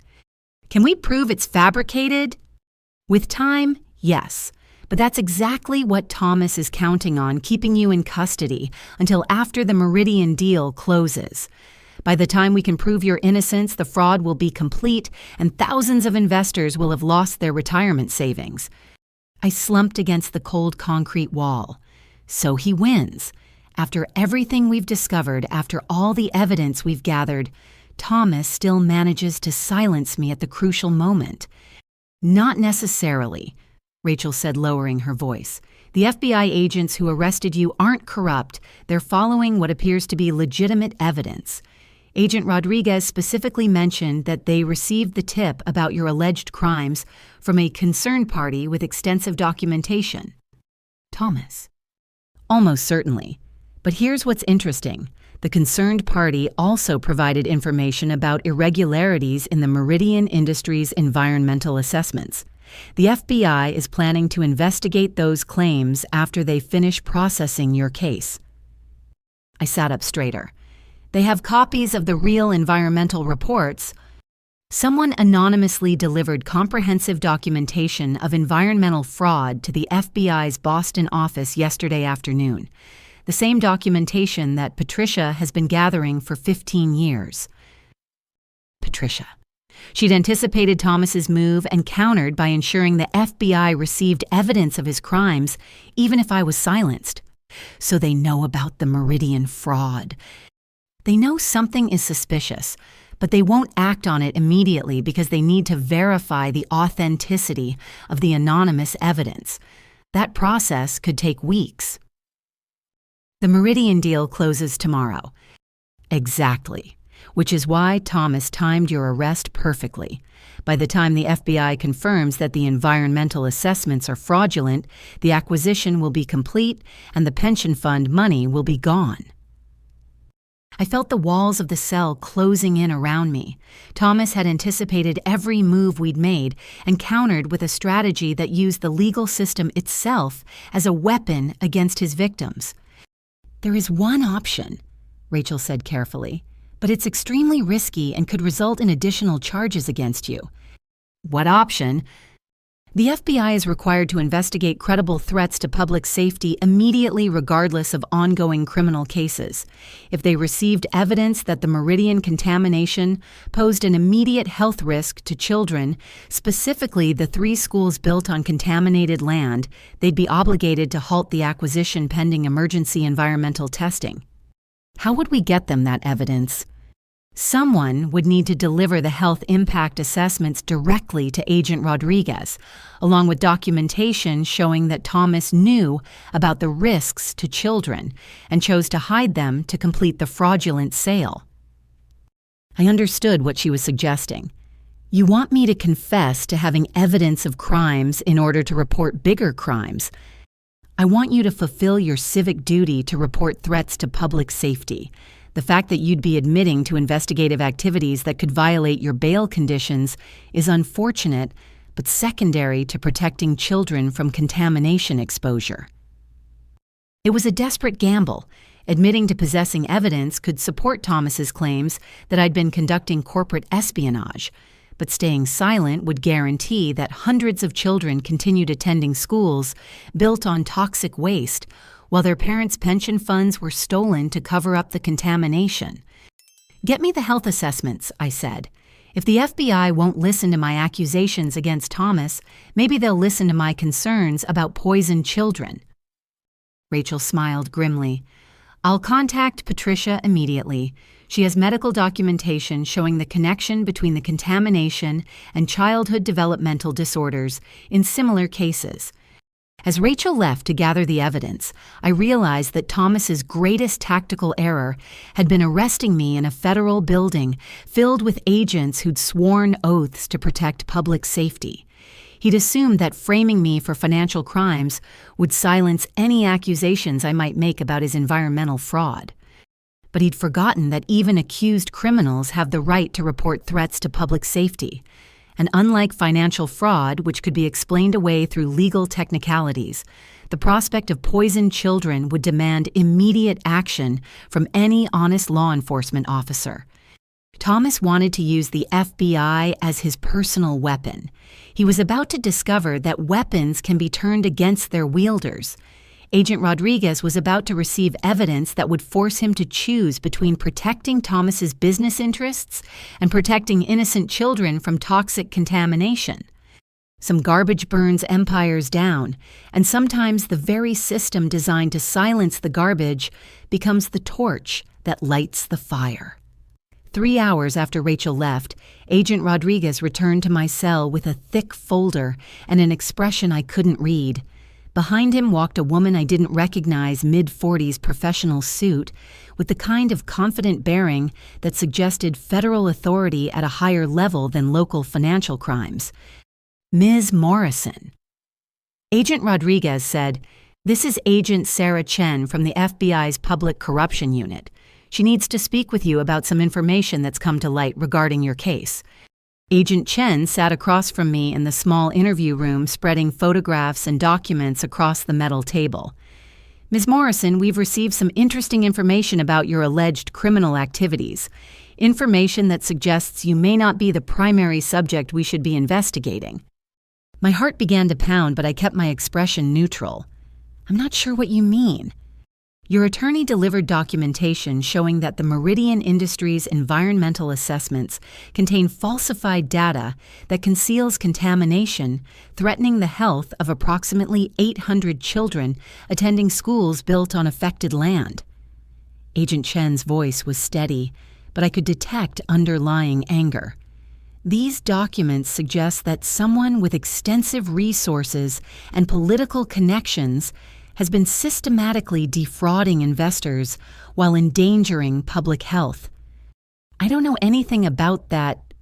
Can we prove it's fabricated? With time, yes. But that's exactly what Thomas is counting on, keeping you in custody until after the Meridian deal closes. By the time we can prove your innocence, the fraud will be complete and thousands of investors will have lost their retirement savings. I slumped against the cold concrete wall. So he wins. After everything we've discovered, after all the evidence we've gathered, Thomas still manages to silence me at the crucial moment. Not necessarily, Rachel said, lowering her voice. The FBI agents who arrested you aren't corrupt. They're following what appears to be legitimate evidence. Agent Rodriguez specifically mentioned that they received the tip about your alleged crimes from a concerned party with extensive documentation. Thomas. Almost certainly. But here's what's interesting. The concerned party also provided information about irregularities in the Meridian Industries' environmental assessments. The FBI is planning to investigate those claims after they finish processing your case. I sat up straighter. They have copies of the real environmental reports. Someone anonymously delivered comprehensive documentation of environmental fraud to the FBI's Boston office yesterday afternoon. The same documentation that Patricia has been gathering for 15 years. Patricia. She'd anticipated Thomas's move and countered by ensuring the FBI received evidence of his crimes, even if I was silenced. So they know about the Meridian fraud. They know something is suspicious, but they won't act on it immediately because they need to verify the authenticity of the anonymous evidence. That process could take weeks. The Meridian deal closes tomorrow. Exactly. Which is why Thomas timed your arrest perfectly. By the time the FBI confirms that the environmental assessments are fraudulent, the acquisition will be complete and the pension fund money will be gone. I felt the walls of the cell closing in around me. Thomas had anticipated every move we'd made and countered with a strategy that used the legal system itself as a weapon against his victims. "There is one option," Rachel said carefully, "but it's extremely risky and could result in additional charges against you." "What option?" "The FBI is required to investigate credible threats to public safety immediately regardless of ongoing criminal cases. If they received evidence that the Meridian contamination posed an immediate health risk to children, specifically the 3 schools built on contaminated land, they'd be obligated to halt the acquisition pending emergency environmental testing." "How would we get them that evidence?" "Someone would need to deliver the health impact assessments directly to Agent Rodriguez, along with documentation showing that Thomas knew about the risks to children and chose to hide them to complete the fraudulent sale." I understood what she was suggesting. "You want me to confess to having evidence of crimes in order to report bigger crimes. I want you to fulfill your civic duty to report threats to public safety. The fact that you'd be admitting to investigative activities that could violate your bail conditions is unfortunate, but secondary to protecting children from contamination exposure." It was a desperate gamble. Admitting to possessing evidence could support Thomas's claims that I'd been conducting corporate espionage, but staying silent would guarantee that hundreds of children continued attending schools built on toxic waste, while their parents' pension funds were stolen to cover up the contamination. "Get me the health assessments," I said. "If the FBI won't listen to my accusations against Thomas, maybe they'll listen to my concerns about poisoned children." Rachel smiled grimly. "I'll contact Patricia immediately. She has medical documentation showing the connection between the contamination and childhood developmental disorders in similar cases." As Rachel left to gather the evidence, I realized that Thomas's greatest tactical error had been arresting me in a federal building filled with agents who'd sworn oaths to protect public safety. He'd assumed that framing me for financial crimes would silence any accusations I might make about his environmental fraud. But he'd forgotten that even accused criminals have the right to report threats to public safety. And unlike financial fraud, which could be explained away through legal technicalities, the prospect of poisoned children would demand immediate action from any honest law enforcement officer. Thomas wanted to use the FBI as his personal weapon. He was about to discover that weapons can be turned against their wielders. Agent Rodriguez was about to receive evidence that would force him to choose between protecting Thomas's business interests and protecting innocent children from toxic contamination. Some garbage burns empires down, and sometimes the very system designed to silence the garbage becomes the torch that lights the fire. 3 hours after Rachel left, Agent Rodriguez returned to my cell with a thick folder and an expression I couldn't read. Behind him walked a woman I didn't recognize, mid-40s professional suit, with the kind of confident bearing that suggested federal authority at a higher level than local financial crimes. Ms. Morrison. Agent Rodriguez said, "This is Agent Sarah Chen from the FBI's Public Corruption Unit. She needs to speak with you about some information that's come to light regarding your case." Agent Chen sat across from me in the small interview room, spreading photographs and documents across the metal table. "Ms. Morrison, we've received some interesting information about your alleged criminal activities. Information that suggests you may not be the primary subject we should be investigating." My heart began to pound, but I kept my expression neutral. "I'm not sure what you mean." "Your attorney delivered documentation showing that the Meridian Industries environmental assessments contain falsified data that conceals contamination, threatening the health of approximately 800 children attending schools built on affected land." Agent Chen's voice was steady, but I could detect underlying anger. "These documents suggest that someone with extensive resources and political connections has been systematically defrauding investors while endangering public health." "I don't know anything about that,"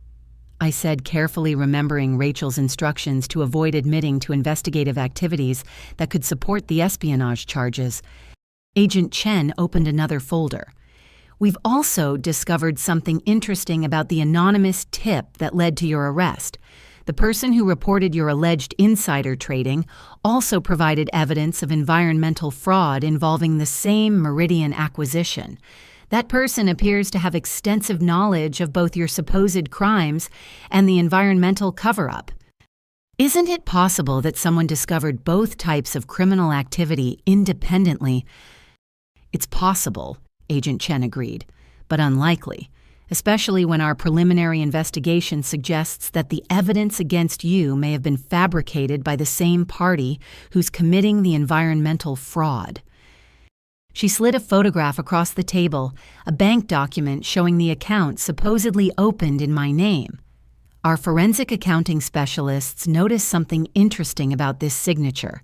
I said, carefully remembering Rachel's instructions to avoid admitting to investigative activities that could support the espionage charges. Agent Chen opened another folder. We've also discovered something interesting about the anonymous tip that led to your arrest. The person who reported your alleged insider trading also provided evidence of environmental fraud involving the same Meridian acquisition. That person appears to have extensive knowledge of both your supposed crimes and the environmental cover-up. Isn't it possible that someone discovered both types of criminal activity independently? It's possible, Agent Chen agreed, but unlikely, especially when our preliminary investigation suggests that the evidence against you may have been fabricated by the same party who's committing the environmental fraud. She slid a photograph across the table, a bank document showing the account supposedly opened in my name. Our forensic accounting specialists noticed something interesting about this signature.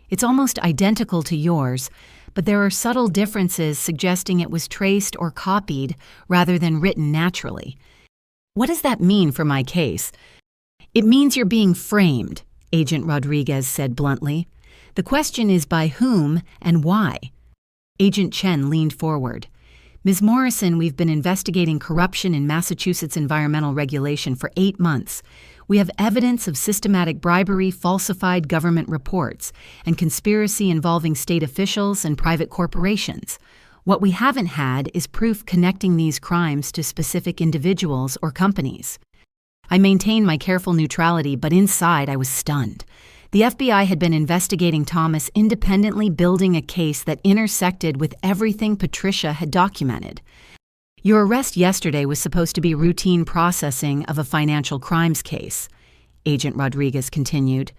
It's almost identical to yours, but there are subtle differences suggesting it was traced or copied rather than written naturally. What does that mean for my case? It means you're being framed, Agent Rodriguez said bluntly. The question is by whom and why? Agent Chen leaned forward. Ms. Morrison, we've been investigating corruption in Massachusetts environmental regulation for 8 months. We have evidence of systematic bribery, falsified government reports, and conspiracy involving state officials and private corporations. What we haven't had is proof connecting these crimes to specific individuals or companies. I maintained my careful neutrality, but inside I was stunned. The FBI had been investigating Thomas, independently building a case that intersected with everything Patricia had documented. Your arrest yesterday was supposed to be routine processing of a financial crimes case, Agent Rodriguez continued.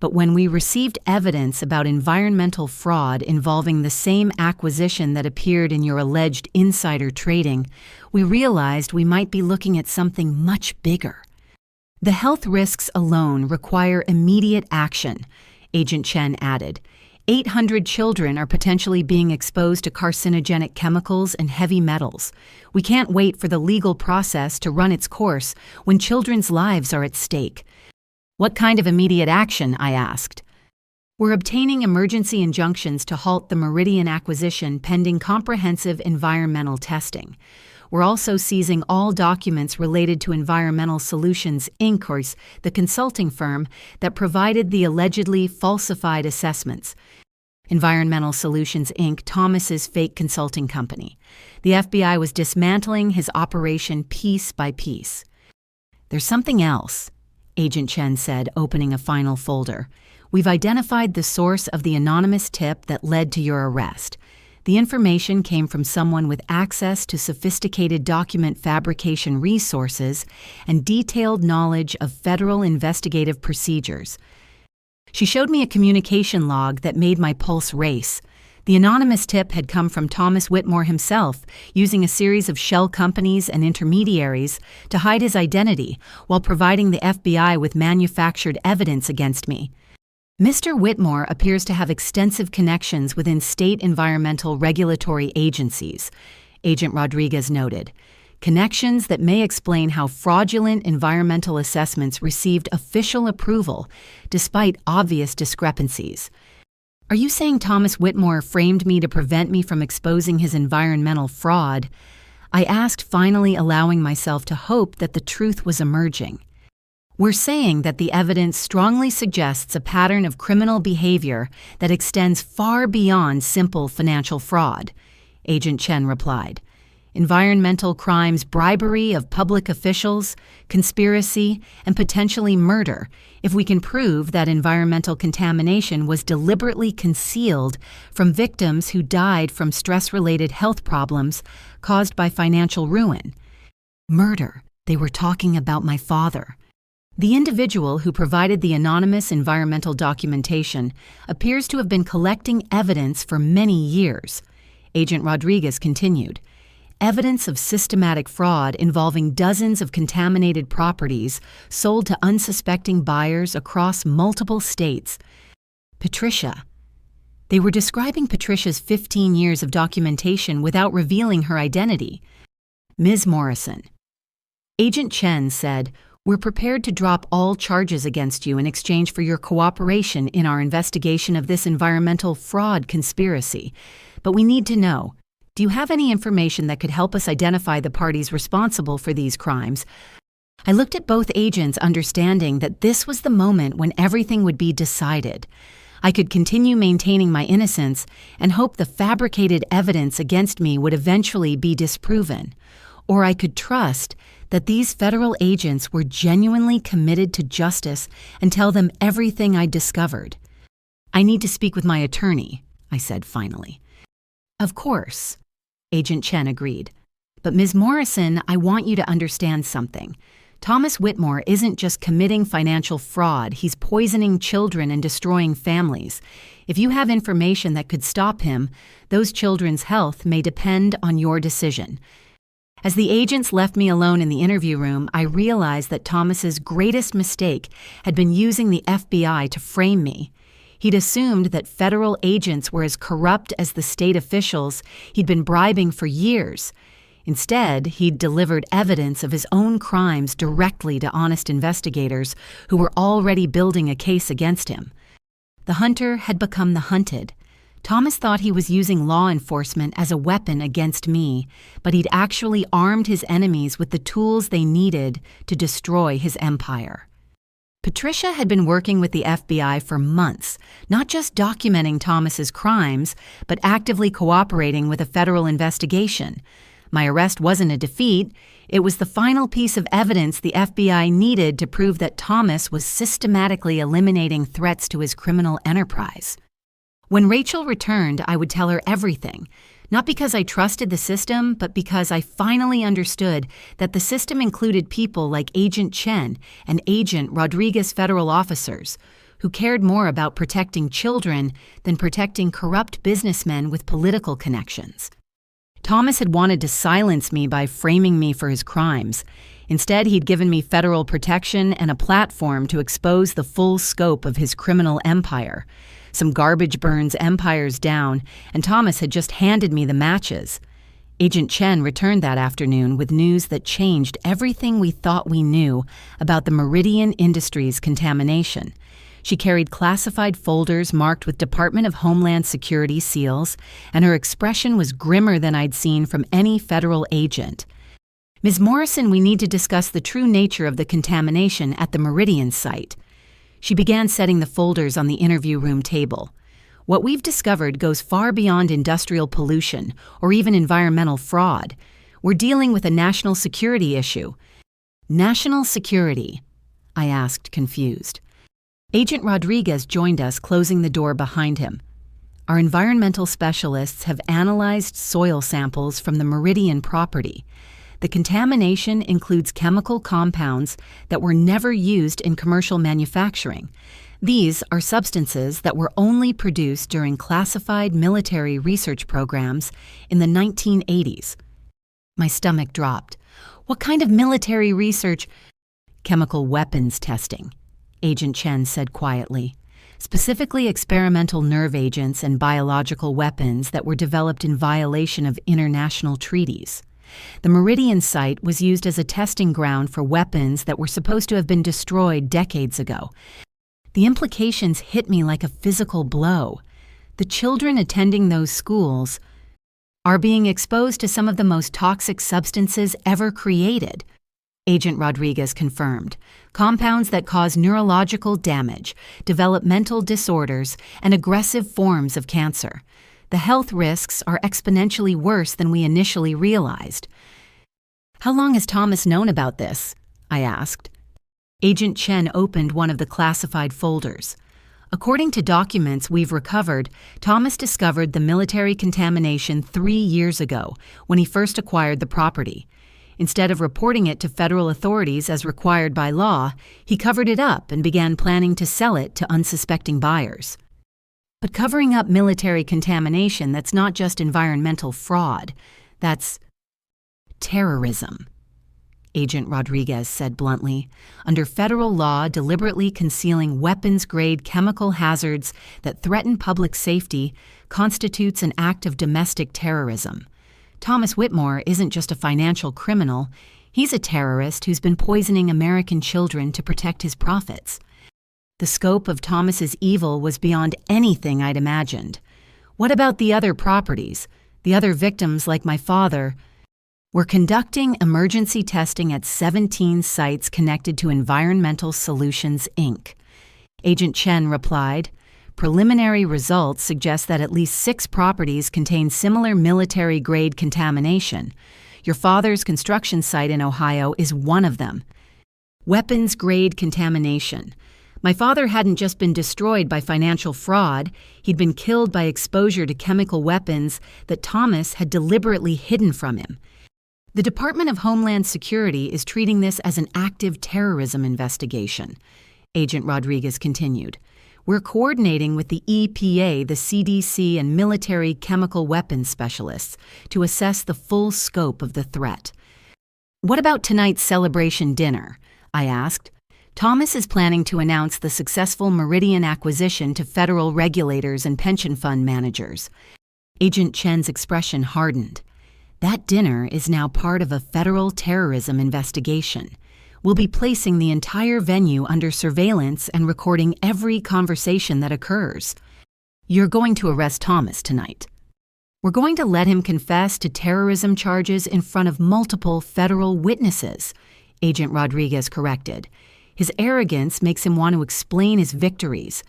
But when we received evidence about environmental fraud involving the same acquisition that appeared in your alleged insider trading, we realized we might be looking at something much bigger. The health risks alone require immediate action, Agent Chen added. 800 children are potentially being exposed to carcinogenic chemicals and heavy metals. We can't wait for the legal process to run its course when children's lives are at stake. What kind of immediate action? I asked. We're obtaining emergency injunctions to halt the Meridian acquisition pending comprehensive environmental testing. We're also seizing all documents related to Environmental Solutions, Inc., or the consulting firm that provided the allegedly falsified assessments. Environmental Solutions, Inc., Thomas's fake consulting company. The FBI was dismantling his operation piece by piece. There's something else, Agent Chen said, opening a final folder. We've identified the source of the anonymous tip that led to your arrest. The information came from someone with access to sophisticated document fabrication resources and detailed knowledge of federal investigative procedures. She showed me a communication log that made my pulse race. The anonymous tip had come from Thomas Whitmore himself, using a series of shell companies and intermediaries to hide his identity while providing the FBI with manufactured evidence against me. Mr. Whitmore appears to have extensive connections within state environmental regulatory agencies, Agent Rodriguez noted. Connections that may explain how fraudulent environmental assessments received official approval despite obvious discrepancies. Are you saying Thomas Whitmore framed me to prevent me from exposing his environmental fraud? I asked, finally allowing myself to hope that the truth was emerging. We're saying that the evidence strongly suggests a pattern of criminal behavior that extends far beyond simple financial fraud, Agent Chen replied. Environmental crimes, bribery of public officials, conspiracy, and potentially murder, if we can prove that environmental contamination was deliberately concealed from victims who died from stress-related health problems caused by financial ruin. Murder. They were talking about my father. The individual who provided the anonymous environmental documentation appears to have been collecting evidence for many years, Agent Rodriguez continued. Evidence of systematic fraud involving dozens of contaminated properties sold to unsuspecting buyers across multiple states. Patricia. They were describing Patricia's 15 years of documentation without revealing her identity. Ms. Morrison. Agent Chen said, "We're prepared to drop all charges against you in exchange for your cooperation in our investigation of this environmental fraud conspiracy. But we need to know, Do you have any information that could help us identify the parties responsible for these crimes? I looked at both agents, understanding that this was the moment when everything would be decided. I could continue maintaining my innocence and hope the fabricated evidence against me would eventually be disproven. Or I could trust that these federal agents were genuinely committed to justice and tell them everything I'd discovered. "I need to speak with my attorney," I said finally. "Of course," Agent Chen agreed. "But Ms. Morrison, I want you to understand something. Thomas Whitmore isn't just committing financial fraud, he's poisoning children and destroying families. If you have information that could stop him, those children's health may depend on your decision." As the agents left me alone in the interview room, I realized that Thomas's greatest mistake had been using the FBI to frame me. He'd assumed that federal agents were as corrupt as the state officials he'd been bribing for years. Instead, he'd delivered evidence of his own crimes directly to honest investigators who were already building a case against him. The hunter had become the hunted. Thomas thought he was using law enforcement as a weapon against me, but he'd actually armed his enemies with the tools they needed to destroy his empire. Patricia had been working with the FBI for months, not just documenting Thomas's crimes, but actively cooperating with a federal investigation. My arrest wasn't a defeat. It was the final piece of evidence the FBI needed to prove that Thomas was systematically eliminating threats to his criminal enterprise. When Rachel returned, I would tell her everything, not because I trusted the system, but because I finally understood that the system included people like Agent Chen and Agent Rodriguez federal officers, who cared more about protecting children than protecting corrupt businessmen with political connections. Thomas had wanted to silence me by framing me for his crimes. Instead, he'd given me federal protection and a platform to expose the full scope of his criminal empire. Some garbage burns empires down, and Thomas had just handed me the matches. Agent Chen returned that afternoon with news that changed everything we thought we knew about the Meridian Industries contamination. She carried classified folders marked with Department of Homeland Security seals, and her expression was grimmer than I'd seen from any federal agent. "Ms. Morrison, we need to discuss the true nature of the contamination at the Meridian site." She began setting the folders on the interview room table. "What we've discovered goes far beyond industrial pollution or even environmental fraud. We're dealing with a national security issue." "National security?" I asked, confused. Agent Rodriguez joined us, closing the door behind him. "Our environmental specialists have analyzed soil samples from the Meridian property. The contamination includes chemical compounds that were never used in commercial manufacturing. These are substances that were only produced during classified military research programs in the 1980s. My stomach dropped. "What kind of military research?" "Chemical weapons testing," Agent Chen said quietly. "Specifically experimental nerve agents and biological weapons that were developed in violation of international treaties. The Meridian site was used as a testing ground for weapons that were supposed to have been destroyed decades ago. The implications hit me like a physical blow. The children attending those schools are being exposed to some of the most toxic substances ever created," Agent Rodriguez confirmed. "Compounds that cause neurological damage, developmental disorders, and aggressive forms of cancer. The health risks are exponentially worse than we initially realized." "How long has Thomas known about this?" I asked. Agent Chen opened one of the classified folders. "According to documents we've recovered, Thomas discovered the military contamination 3 years ago when he first acquired the property. Instead of reporting it to federal authorities as required by law, he covered it up and began planning to sell it to unsuspecting buyers." "But covering up military contamination, that's not just environmental fraud. That's terrorism," Agent Rodriguez said bluntly. "Under federal law, deliberately concealing weapons-grade chemical hazards that threaten public safety constitutes an act of domestic terrorism. Thomas Whitmore isn't just a financial criminal. He's a terrorist who's been poisoning American children to protect his profits." The scope of Thomas's evil was beyond anything I'd imagined. "What about the other properties? The other victims, like my father, were conducting emergency testing at 17 sites connected to Environmental Solutions, Inc. Agent Chen replied, "Preliminary results suggest that at least 6 properties contain similar military-grade contamination. Your father's construction site in Ohio is one of them. Weapons-grade contamination. My father hadn't just been destroyed by financial fraud, he'd been killed by exposure to chemical weapons that Thomas had deliberately hidden from him. The Department of Homeland Security is treating this as an active terrorism investigation," Agent Rodriguez continued. "We're coordinating with the EPA, the CDC, and military chemical weapons specialists to assess the full scope of the threat." "What about tonight's celebration dinner?" I asked. "Thomas is planning to announce the successful Meridian acquisition to federal regulators and pension fund managers." Agent Chen's expression hardened. "That dinner is now part of a federal terrorism investigation. We'll be placing the entire venue under surveillance and recording every conversation that occurs. You're going to arrest Thomas tonight. We're going to let him confess to terrorism charges in front of multiple federal witnesses," Agent Rodriguez corrected. "His arrogance makes him want to explain his victories.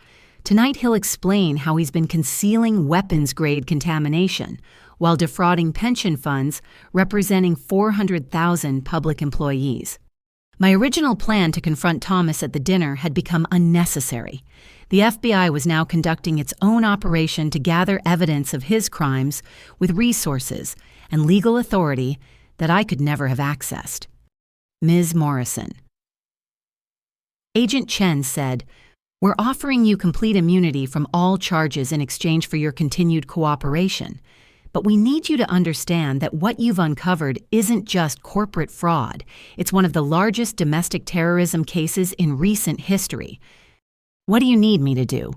Tonight he'll explain how he's been concealing weapons-grade contamination while defrauding pension funds representing 400,000 public employees." My original plan to confront Thomas at the dinner had become unnecessary. The FBI was now conducting its own operation to gather evidence of his crimes with resources and legal authority that I could never have accessed. Ms. Morrison. Agent Chen said, "We're offering you complete immunity from all charges in exchange for your continued cooperation. But we need you to understand that what you've uncovered isn't just corporate fraud. It's one of the largest domestic terrorism cases in recent history. What do you need me to do?"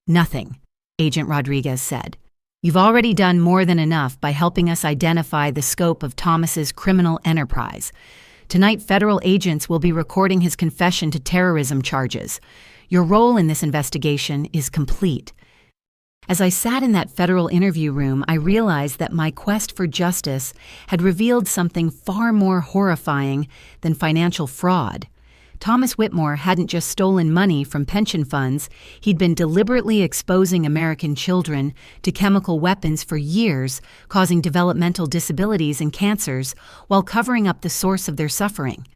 "Nothing," Agent Rodriguez said. "You've already done more than enough by helping us identify the scope of Thomas's criminal enterprise. Tonight, federal agents will be recording his confession to terrorism charges. Your role in this investigation is complete." As I sat in that federal interview room, I realized that my quest for justice had revealed something far more horrifying than financial fraud. Thomas Whitmore hadn't just stolen money from pension funds, he'd been deliberately exposing American children to chemical weapons for years, causing developmental disabilities and cancers, while covering up the source of their suffering.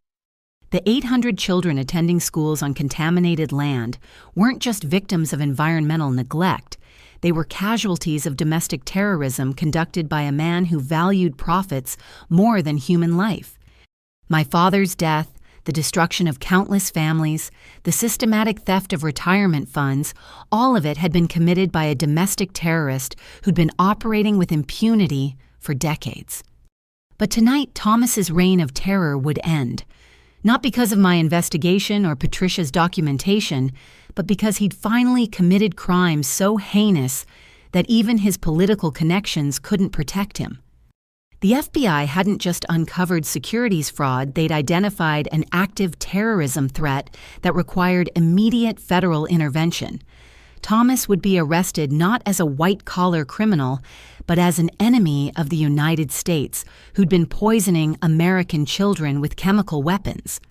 The 800 children attending schools on contaminated land weren't just victims of environmental neglect. They were casualties of domestic terrorism conducted by a man who valued profits more than human life. My father's death, the destruction of countless families, the systematic theft of retirement funds, all of it had been committed by a domestic terrorist who'd been operating with impunity for decades. But tonight, Thomas's reign of terror would end. Not because of my investigation or Patricia's documentation, but because he'd finally committed crimes so heinous that even his political connections couldn't protect him. The FBI hadn't just uncovered securities fraud, they'd identified an active terrorism threat that required immediate federal intervention. Thomas would be arrested not as a white-collar criminal, but as an enemy of the United States who'd been poisoning American children with chemical weapons.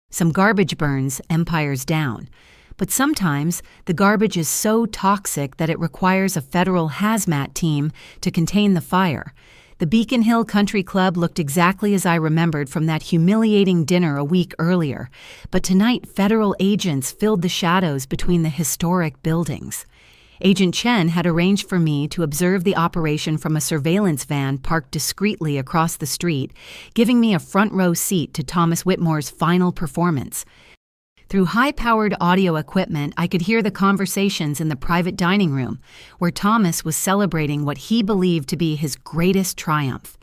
Some garbage burns empires down, but sometimes the garbage is so toxic that it requires a federal hazmat team to contain the fire. The Beacon Hill Country Club looked exactly as I remembered from that humiliating dinner a week earlier, but tonight federal agents filled the shadows between the historic buildings. Agent Chen had arranged for me to observe the operation from a surveillance van parked discreetly across the street, giving me a front-row seat to Thomas Whitmore's final performance. Through high-powered audio equipment, I could hear the conversations in the private dining room, where Thomas was celebrating what he believed to be his greatest triumph.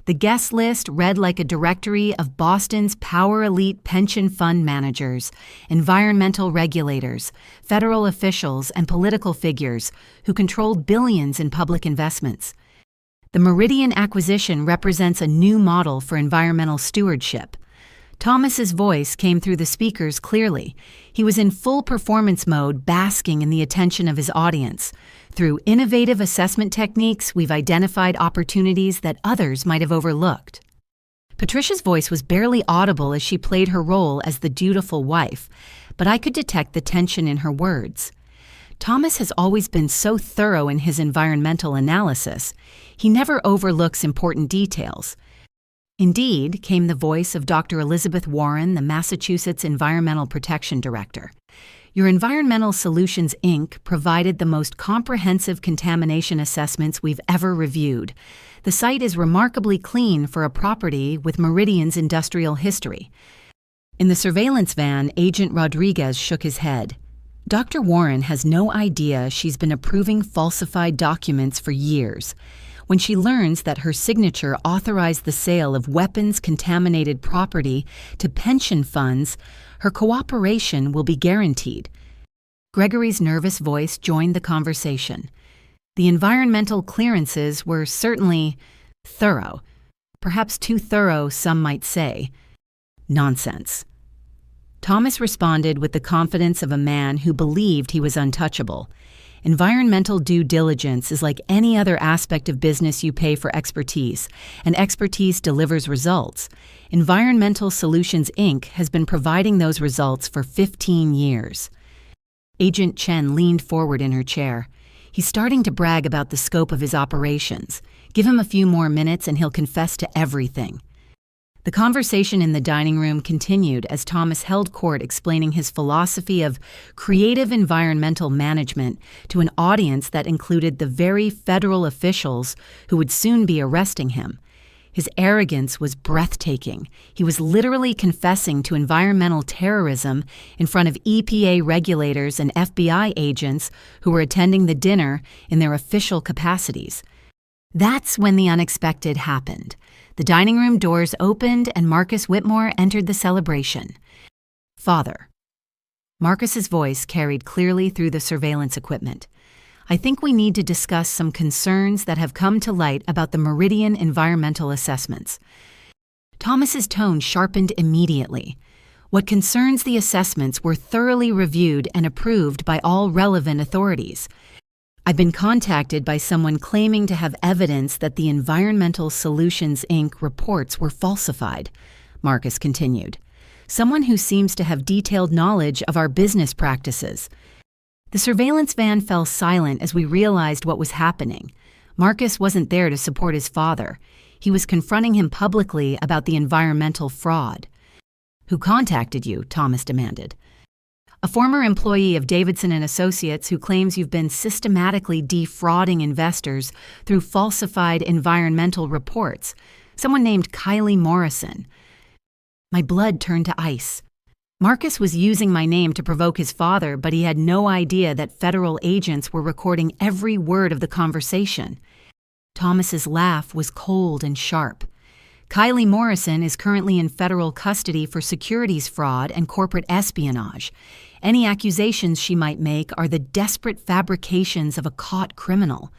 The guest list read like a directory of Boston's power elite pension fund managers, environmental regulators, federal officials, and political figures who controlled billions in public investments. The Meridian acquisition represents a new model for environmental stewardship. Thomas's voice came through the speakers clearly. He was in full performance mode, basking in the attention of his audience. Through innovative assessment techniques, we've identified opportunities that others might have overlooked. Patricia's voice was barely audible as she played her role as the dutiful wife, but I could detect the tension in her words. Thomas has always been so thorough in his environmental analysis. He never overlooks important details. Indeed, came the voice of Dr. Elizabeth Warren, the Massachusetts Environmental Protection Director. Your Environmental Solutions, Inc. provided the most comprehensive contamination assessments we've ever reviewed. The site is remarkably clean for a property with Meridian's industrial history. In the surveillance van, Agent Rodriguez shook his head. Dr. Warren has no idea she's been approving falsified documents for years. When she learns that her signature authorized the sale of weapons-contaminated property to pension funds, her cooperation will be guaranteed. Gregory's nervous voice joined the conversation. The environmental clearances were certainly thorough. Perhaps too thorough, some might say. Nonsense. Thomas responded with the confidence of a man who believed he was untouchable. Environmental due diligence is like any other aspect of business you pay for expertise, and expertise delivers results. Environmental Solutions, Inc. has been providing those results for 15 years. Agent Chen leaned forward in her chair. He's starting to brag about the scope of his operations. Give him a few more minutes and he'll confess to everything. The conversation in the dining room continued as Thomas held court explaining his philosophy of creative environmental management to an audience that included the very federal officials who would soon be arresting him. His arrogance was breathtaking. He was literally confessing to environmental terrorism in front of EPA regulators and FBI agents who were attending the dinner in their official capacities. That's when the unexpected happened. The dining room doors opened and Marcus Whitmore entered the celebration. Father. Marcus's voice carried clearly through the surveillance equipment. I think we need to discuss some concerns that have come to light about the Meridian environmental assessments. Thomas's tone sharpened immediately. What concerns the assessments were thoroughly reviewed and approved by all relevant authorities. I've been contacted by someone claiming to have evidence that the Environmental Solutions, Inc. reports were falsified, Marcus continued. Someone who seems to have detailed knowledge of our business practices. The surveillance van fell silent as we realized what was happening. Marcus wasn't there to support his father. He was confronting him publicly about the environmental fraud. Who contacted you? Thomas demanded. A former employee of Davidson & Associates who claims you've been systematically defrauding investors through falsified environmental reports. Someone named Kylie Morrison. My blood turned to ice. Marcus was using my name to provoke his father, but he had no idea that federal agents were recording every word of the conversation. Thomas's laugh was cold and sharp. Kylie Morrison is currently in federal custody for securities fraud and corporate espionage. Any accusations she might make are the desperate fabrications of a caught criminal.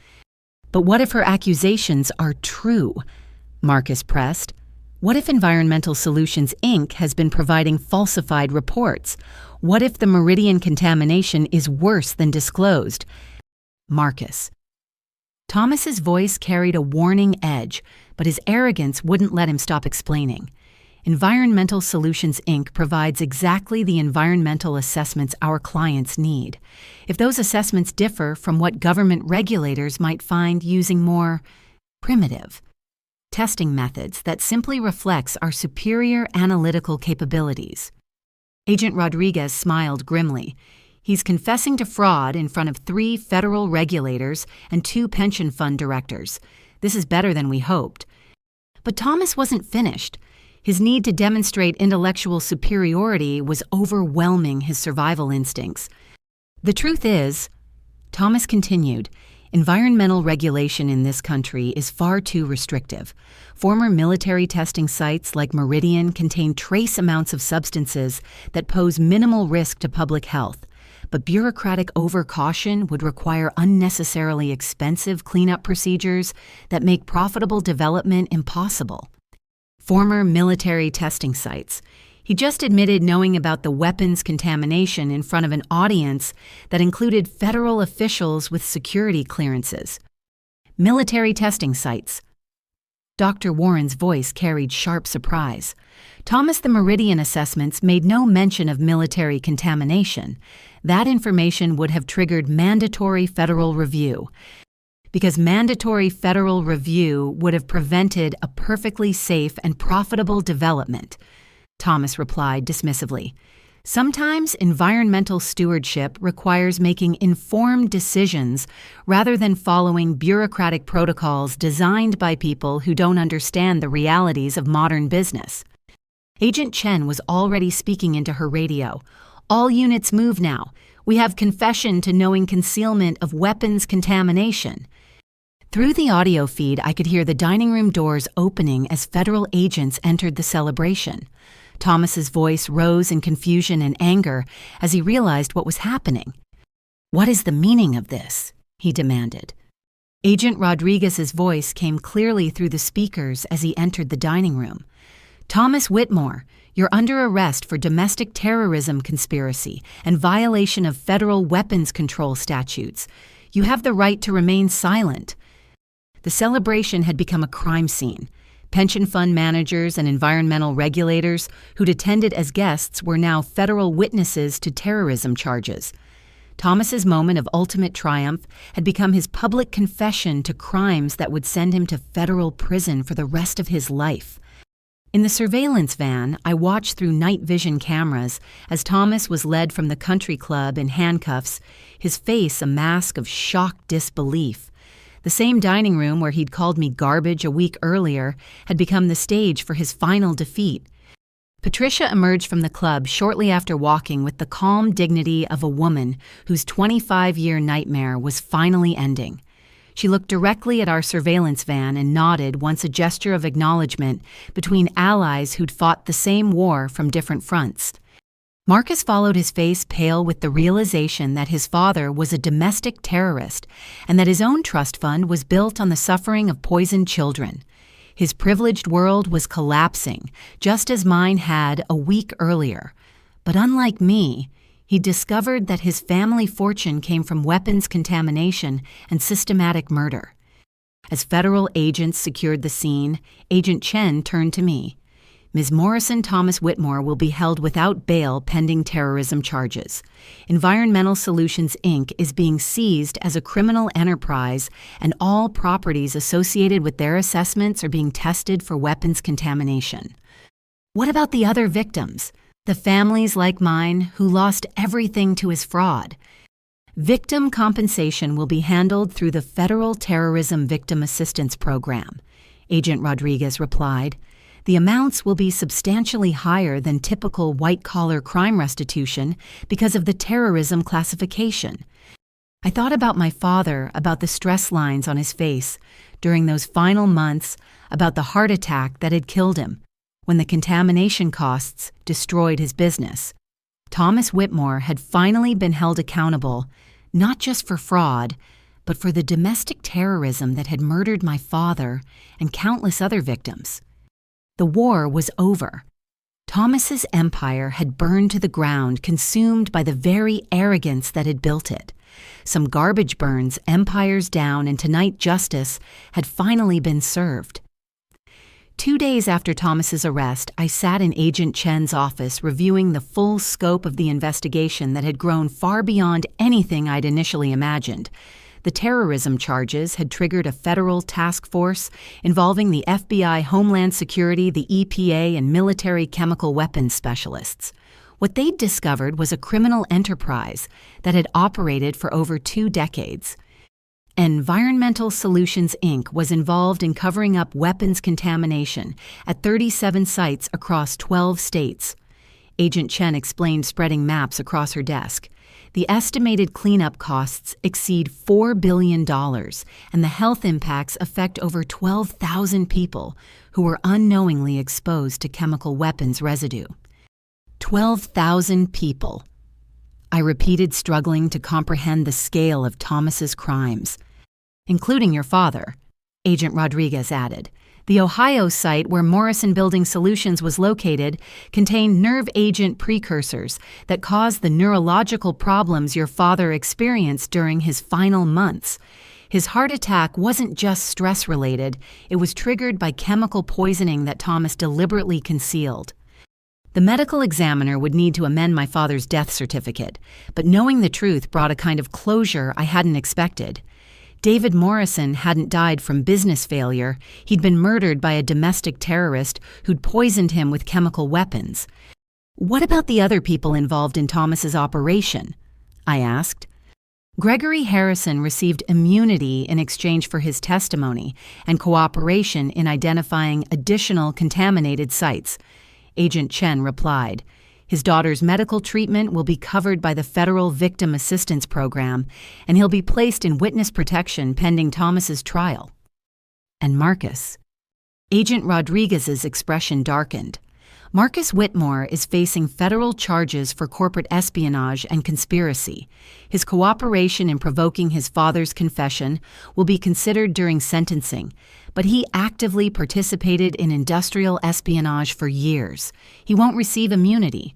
But what if her accusations are true? Marcus pressed. What if Environmental Solutions, Inc. has been providing falsified reports? What if the Meridian contamination is worse than disclosed? Marcus. Thomas's voice carried a warning edge, but his arrogance wouldn't let him stop explaining. Environmental Solutions, Inc. provides exactly the environmental assessments our clients need. If those assessments differ from what government regulators might find using more primitive testing methods that simply reflects our superior analytical capabilities. Agent Rodriguez smiled grimly. He's confessing to fraud in front of 3 federal regulators and 2 pension fund directors. This is better than we hoped. But Thomas wasn't finished. His need to demonstrate intellectual superiority was overwhelming his survival instincts. The truth is, Thomas continued, environmental regulation in this country is far too restrictive. Former military testing sites like Meridian contain trace amounts of substances that pose minimal risk to public health. But bureaucratic overcaution would require unnecessarily expensive cleanup procedures that make profitable development impossible. Former military testing sites. He just admitted knowing about the weapons contamination in front of an audience that included federal officials with security clearances. Military testing sites. Dr. Warren's voice carried sharp surprise. Thomas the Meridian assessments made no mention of military contamination. That information would have triggered mandatory federal review, because mandatory federal review would have prevented a perfectly safe and profitable development. Thomas replied dismissively. Sometimes environmental stewardship requires making informed decisions rather than following bureaucratic protocols designed by people who don't understand the realities of modern business. Agent Chen was already speaking into her radio. All units move now. We have confession to knowing concealment of weapons contamination. Through the audio feed, I could hear the dining room doors opening as federal agents entered the celebration. Thomas's voice rose in confusion and anger as he realized what was happening. "What is the meaning of this?" he demanded. Agent Rodriguez's voice came clearly through the speakers as he entered the dining room. "Thomas Whitmore, you're under arrest for domestic terrorism conspiracy and violation of federal weapons control statutes. You have the right to remain silent." The celebration had become a crime scene. Pension fund managers and environmental regulators who'd attended as guests were now federal witnesses to terrorism charges. Thomas's moment of ultimate triumph had become his public confession to crimes that would send him to federal prison for the rest of his life. In the surveillance van, I watched through night vision cameras as Thomas was led from the country club in handcuffs, his face a mask of shocked disbelief. The same dining room where he'd called me garbage a week earlier had become the stage for his final defeat. Patricia emerged from the club shortly after walking with the calm dignity of a woman whose 25-year nightmare was finally ending. She looked directly at our surveillance van and nodded once a gesture of acknowledgement between allies who'd fought the same war from different fronts. Marcus followed, his face pale with the realization that his father was a domestic terrorist and that his own trust fund was built on the suffering of poisoned children. His privileged world was collapsing, just as mine had a week earlier. But unlike me, he discovered that his family fortune came from weapons contamination and systematic murder. As federal agents secured the scene, Agent Chen turned to me. "Ms. Morrison Thomas Whitmore will be held without bail pending terrorism charges. Environmental Solutions, Inc. is being seized as a criminal enterprise, and all properties associated with their assessments are being tested for weapons contamination." What about the other victims? The families like mine who lost everything to his fraud? Victim compensation will be handled through the Federal Terrorism Victim Assistance Program, Agent Rodriguez replied. The amounts will be substantially higher than typical white-collar crime restitution because of the terrorism classification. I thought about my father, about the stress lines on his face during those final months, about the heart attack that had killed him, when the contamination costs destroyed his business. Thomas Whitmore had finally been held accountable, not just for fraud, but for the domestic terrorism that had murdered my father and countless other victims. The war was over. Thomas's empire had burned to the ground, consumed by the very arrogance that had built it. Some garbage burns empires down, and tonight justice had finally been served. 2 days after Thomas's arrest, I sat in Agent Chen's office reviewing the full scope of the investigation that had grown far beyond anything I'd initially imagined. The terrorism charges had triggered a federal task force involving the FBI, Homeland Security, the EPA, and military chemical weapons specialists. What they'd discovered was a criminal enterprise that had operated for over 2 decades. Environmental Solutions, Inc. was involved in covering up weapons contamination at 37 sites across 12 states. Agent Chen explained, spreading maps across her desk. The estimated cleanup costs exceed $4 billion, and the health impacts affect over 12,000 people who were unknowingly exposed to chemical weapons residue. 12,000 people. I repeated, struggling to comprehend the scale of Thomas's crimes. "Including your father," Agent Rodriguez added. The Ohio site where Morrison Building Solutions was located contained nerve agent precursors that caused the neurological problems your father experienced during his final months. His heart attack wasn't just stress-related, it was triggered by chemical poisoning that Thomas deliberately concealed. The medical examiner would need to amend my father's death certificate, but knowing the truth brought a kind of closure I hadn't expected. David Morrison hadn't died from business failure. He'd been murdered by a domestic terrorist who'd poisoned him with chemical weapons. What about the other people involved in Thomas's operation? I asked. Gregory Harrison received immunity in exchange for his testimony and cooperation in identifying additional contaminated sites. Agent Chen replied. His daughter's medical treatment will be covered by the Federal Victim Assistance Program, and he'll be placed in witness protection pending Thomas's trial. And Marcus? Agent Rodriguez's expression darkened. Marcus Whitmore is facing federal charges for corporate espionage and conspiracy. His cooperation in provoking his father's confession will be considered during sentencing, but he actively participated in industrial espionage for years. He won't receive immunity.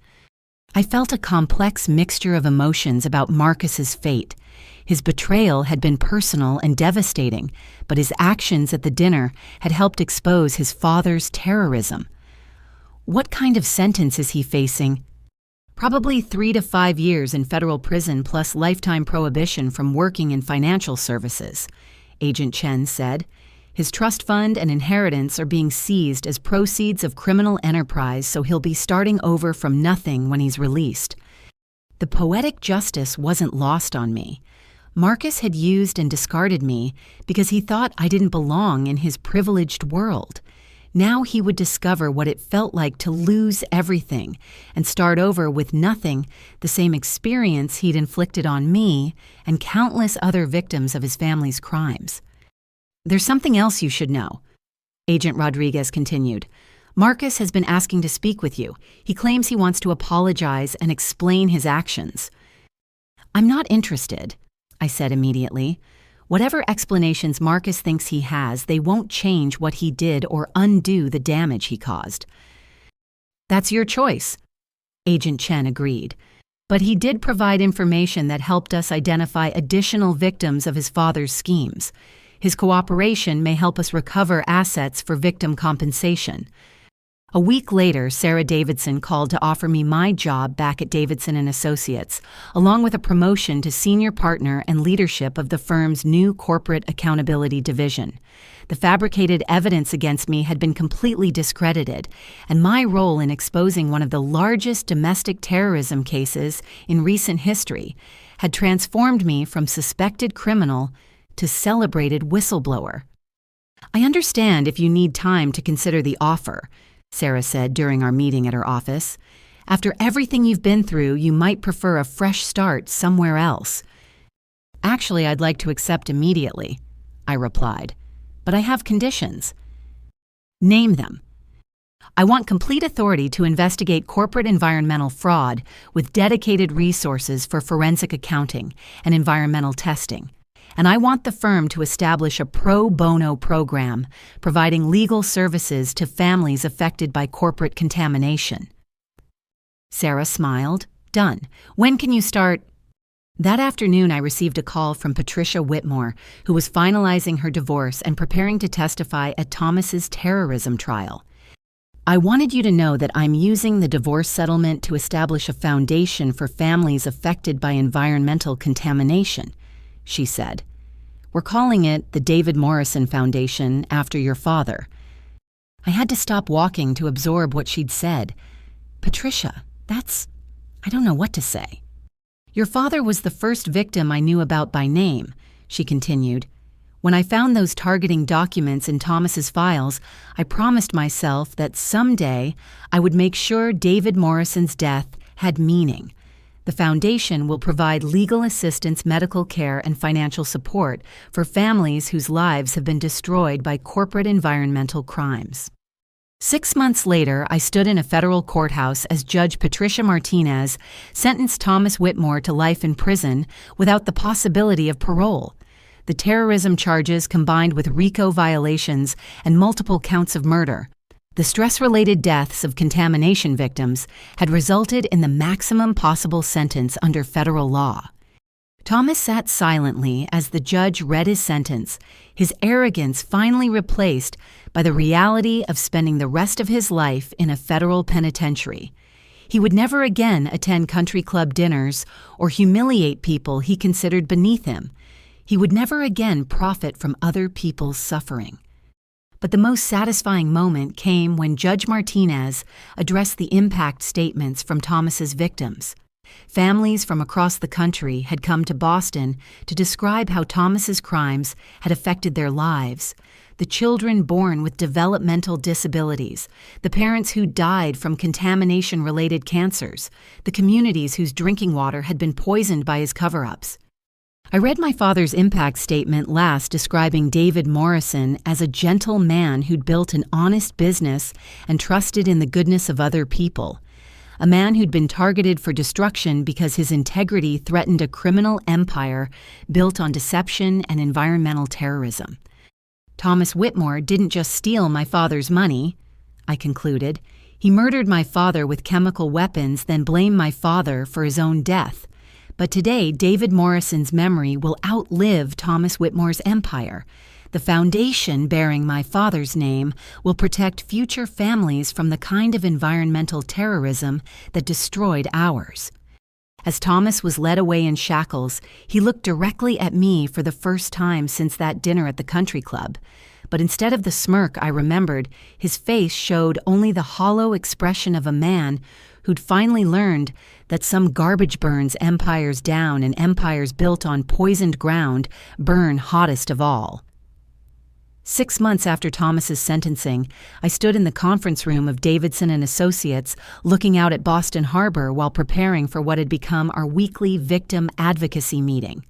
I felt a complex mixture of emotions about Marcus's fate. His betrayal had been personal and devastating, but his actions at the dinner had helped expose his father's terrorism. What kind of sentence is he facing? Probably 3 to 5 years in federal prison plus lifetime prohibition from working in financial services, Agent Chen said. His trust fund and inheritance are being seized as proceeds of criminal enterprise, so he'll be starting over from nothing when he's released. The poetic justice wasn't lost on me. Marcus had used and discarded me because he thought I didn't belong in his privileged world. Now he would discover what it felt like to lose everything and start over with nothing, the same experience he'd inflicted on me and countless other victims of his family's crimes. There's something else you should know, Agent Rodriguez continued. Marcus has been asking to speak with you. He claims he wants to apologize and explain his actions. I'm not interested, I said immediately. Whatever explanations Marcus thinks he has, they won't change what he did or undo the damage he caused. That's your choice, Agent Chen agreed. But he did provide information that helped us identify additional victims of his father's schemes. His cooperation may help us recover assets for victim compensation. A week later, Sarah Davidson called to offer me my job back at Davidson & Associates, along with a promotion to senior partner and leadership of the firm's new corporate accountability division. The fabricated evidence against me had been completely discredited, and my role in exposing one of the largest domestic terrorism cases in recent history had transformed me from suspected criminal to celebrated whistleblower. I understand if you need time to consider the offer, Sarah said during our meeting at her office. After everything you've been through, you might prefer a fresh start somewhere else. Actually, I'd like to accept immediately, I replied, but I have conditions. Name them. I want complete authority to investigate corporate environmental fraud with dedicated resources for forensic accounting and environmental testing. And I want the firm to establish a pro bono program providing legal services to families affected by corporate contamination. Sarah smiled. Done. When can you start? That afternoon, I received a call from Patricia Whitmore, who was finalizing her divorce and preparing to testify at Thomas's terrorism trial. I wanted you to know that I'm using the divorce settlement to establish a foundation for families affected by environmental contamination, she said. We're calling it the David Morrison Foundation after your father. I had to stop walking to absorb what she'd said. Patricia, I don't know what to say. Your father was the first victim I knew about by name, she continued. When I found those targeting documents in Thomas's files, I promised myself that someday I would make sure David Morrison's death had meaning. The foundation will provide legal assistance, medical care, and financial support for families whose lives have been destroyed by corporate environmental crimes. 6 months later, I stood in a federal courthouse as Judge Patricia Martinez sentenced Thomas Whitmore to life in prison without the possibility of parole. The terrorism charges combined with RICO violations and multiple counts of murder. The stress-related deaths of contamination victims had resulted in the maximum possible sentence under federal law. Thomas sat silently as the judge read his sentence, his arrogance finally replaced by the reality of spending the rest of his life in a federal penitentiary. He would never again attend country club dinners or humiliate people he considered beneath him. He would never again profit from other people's suffering. But the most satisfying moment came when Judge Martinez addressed the impact statements from Thomas's victims. Families from across the country had come to Boston to describe how Thomas's crimes had affected their lives. The children born with developmental disabilities, the parents who died from contamination-related cancers, the communities whose drinking water had been poisoned by his cover-ups. I read my father's impact statement last describing David Morrison as a gentle man who'd built an honest business and trusted in the goodness of other people. A man who'd been targeted for destruction because his integrity threatened a criminal empire built on deception and environmental terrorism. Thomas Whitmore didn't just steal my father's money, I concluded. He murdered my father with chemical weapons, then blamed my father for his own death. But today, David Morrison's memory will outlive Thomas Whitmore's empire. The foundation bearing my father's name will protect future families from the kind of environmental terrorism that destroyed ours. As Thomas was led away in shackles, he looked directly at me for the first time since that dinner at the country club. But instead of the smirk I remembered, his face showed only the hollow expression of a man who'd finally learned that some garbage burns empires down and empires built on poisoned ground burn hottest of all. 6 months after Thomas's sentencing, I stood in the conference room of Davidson and Associates looking out at Boston Harbor while preparing for what had become our weekly victim advocacy meeting.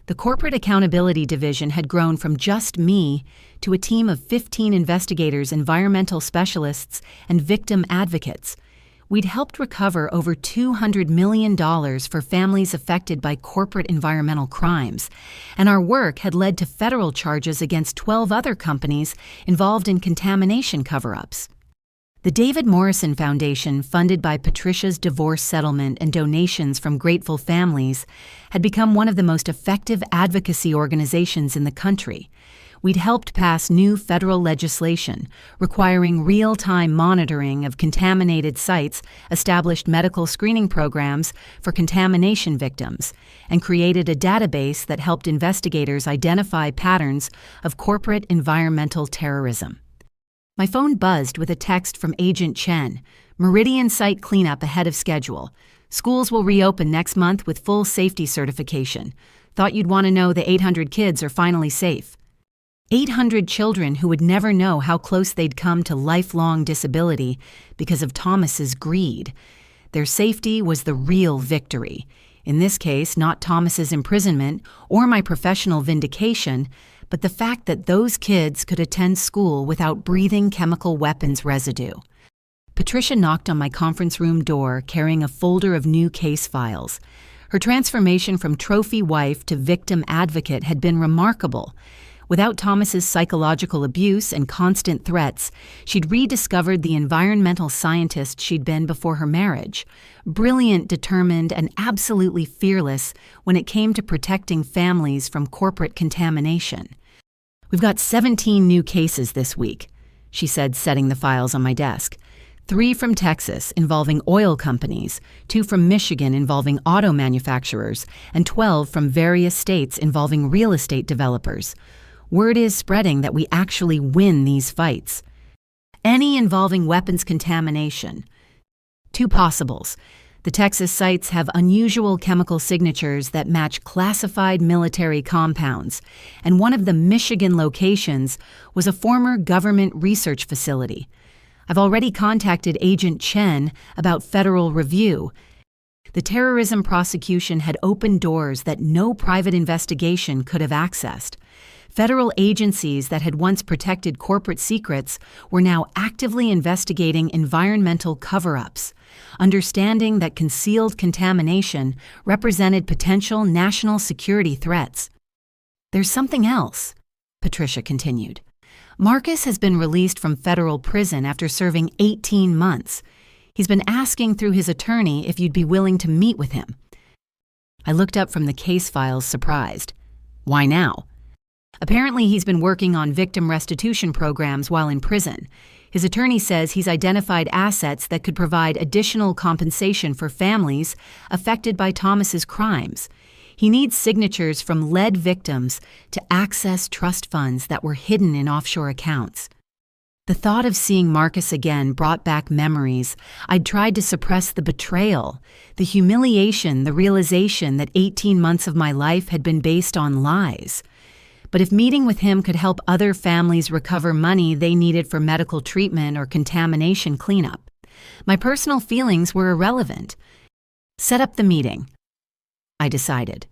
The Corporate Accountability Division had grown from just me to a team of 15 investigators, environmental specialists, and victim advocates. We'd helped recover over $200 million for families affected by corporate environmental crimes, and our work had led to federal charges against 12 other companies involved in contamination cover-ups. The David Morrison Foundation, funded by Patricia's divorce settlement and donations from grateful families, had become one of the most effective advocacy organizations in the country. We'd helped pass new federal legislation requiring real-time monitoring of contaminated sites, established medical screening programs for contamination victims, and created a database that helped investigators identify patterns of corporate environmental terrorism. My phone buzzed with a text from Agent Chen. Meridian site cleanup ahead of schedule. Schools will reopen next month with full safety certification. Thought you'd want to know the 800 kids are finally safe. 800 children who would never know how close they'd come to lifelong disability because of Thomas's greed. Their safety was the real victory. In this case, not Thomas's imprisonment or my professional vindication, but the fact that those kids could attend school without breathing chemical weapons residue. Patricia knocked on my conference room door carrying a folder of new case files. Her transformation from trophy wife to victim advocate had been remarkable. Without Thomas's psychological abuse and constant threats, she'd rediscovered the environmental scientist she'd been before her marriage, brilliant, determined, and absolutely fearless when it came to protecting families from corporate contamination. We've got 17 new cases this week, she said, setting the files on my desk. 3 from Texas involving oil companies, 2 from Michigan involving auto manufacturers, and 12 from various states involving real estate developers. Word is spreading that we actually win these fights. Any involving weapons contamination. 2 possibles. The Texas sites have unusual chemical signatures that match classified military compounds, and one of the Michigan locations was a former government research facility. I've already contacted Agent Chen about federal review. The terrorism prosecution had opened doors that no private investigation could have accessed. Federal agencies that had once protected corporate secrets were now actively investigating environmental cover-ups, understanding that concealed contamination represented potential national security threats. There's something else, Patricia continued. Marcus has been released from federal prison after serving 18 months. He's been asking through his attorney if you'd be willing to meet with him. I looked up from the case files, surprised. Why now? Apparently, he's been working on victim restitution programs while in prison. His attorney says he's identified assets that could provide additional compensation for families affected by Thomas's crimes. He needs signatures from lead victims to access trust funds that were hidden in offshore accounts. The thought of seeing Marcus again brought back memories. I'd tried to suppress the betrayal, the humiliation, the realization that 18 months of my life had been based on lies. But if meeting with him could help other families recover money they needed for medical treatment or contamination cleanup, my personal feelings were irrelevant. Set up the meeting, I decided.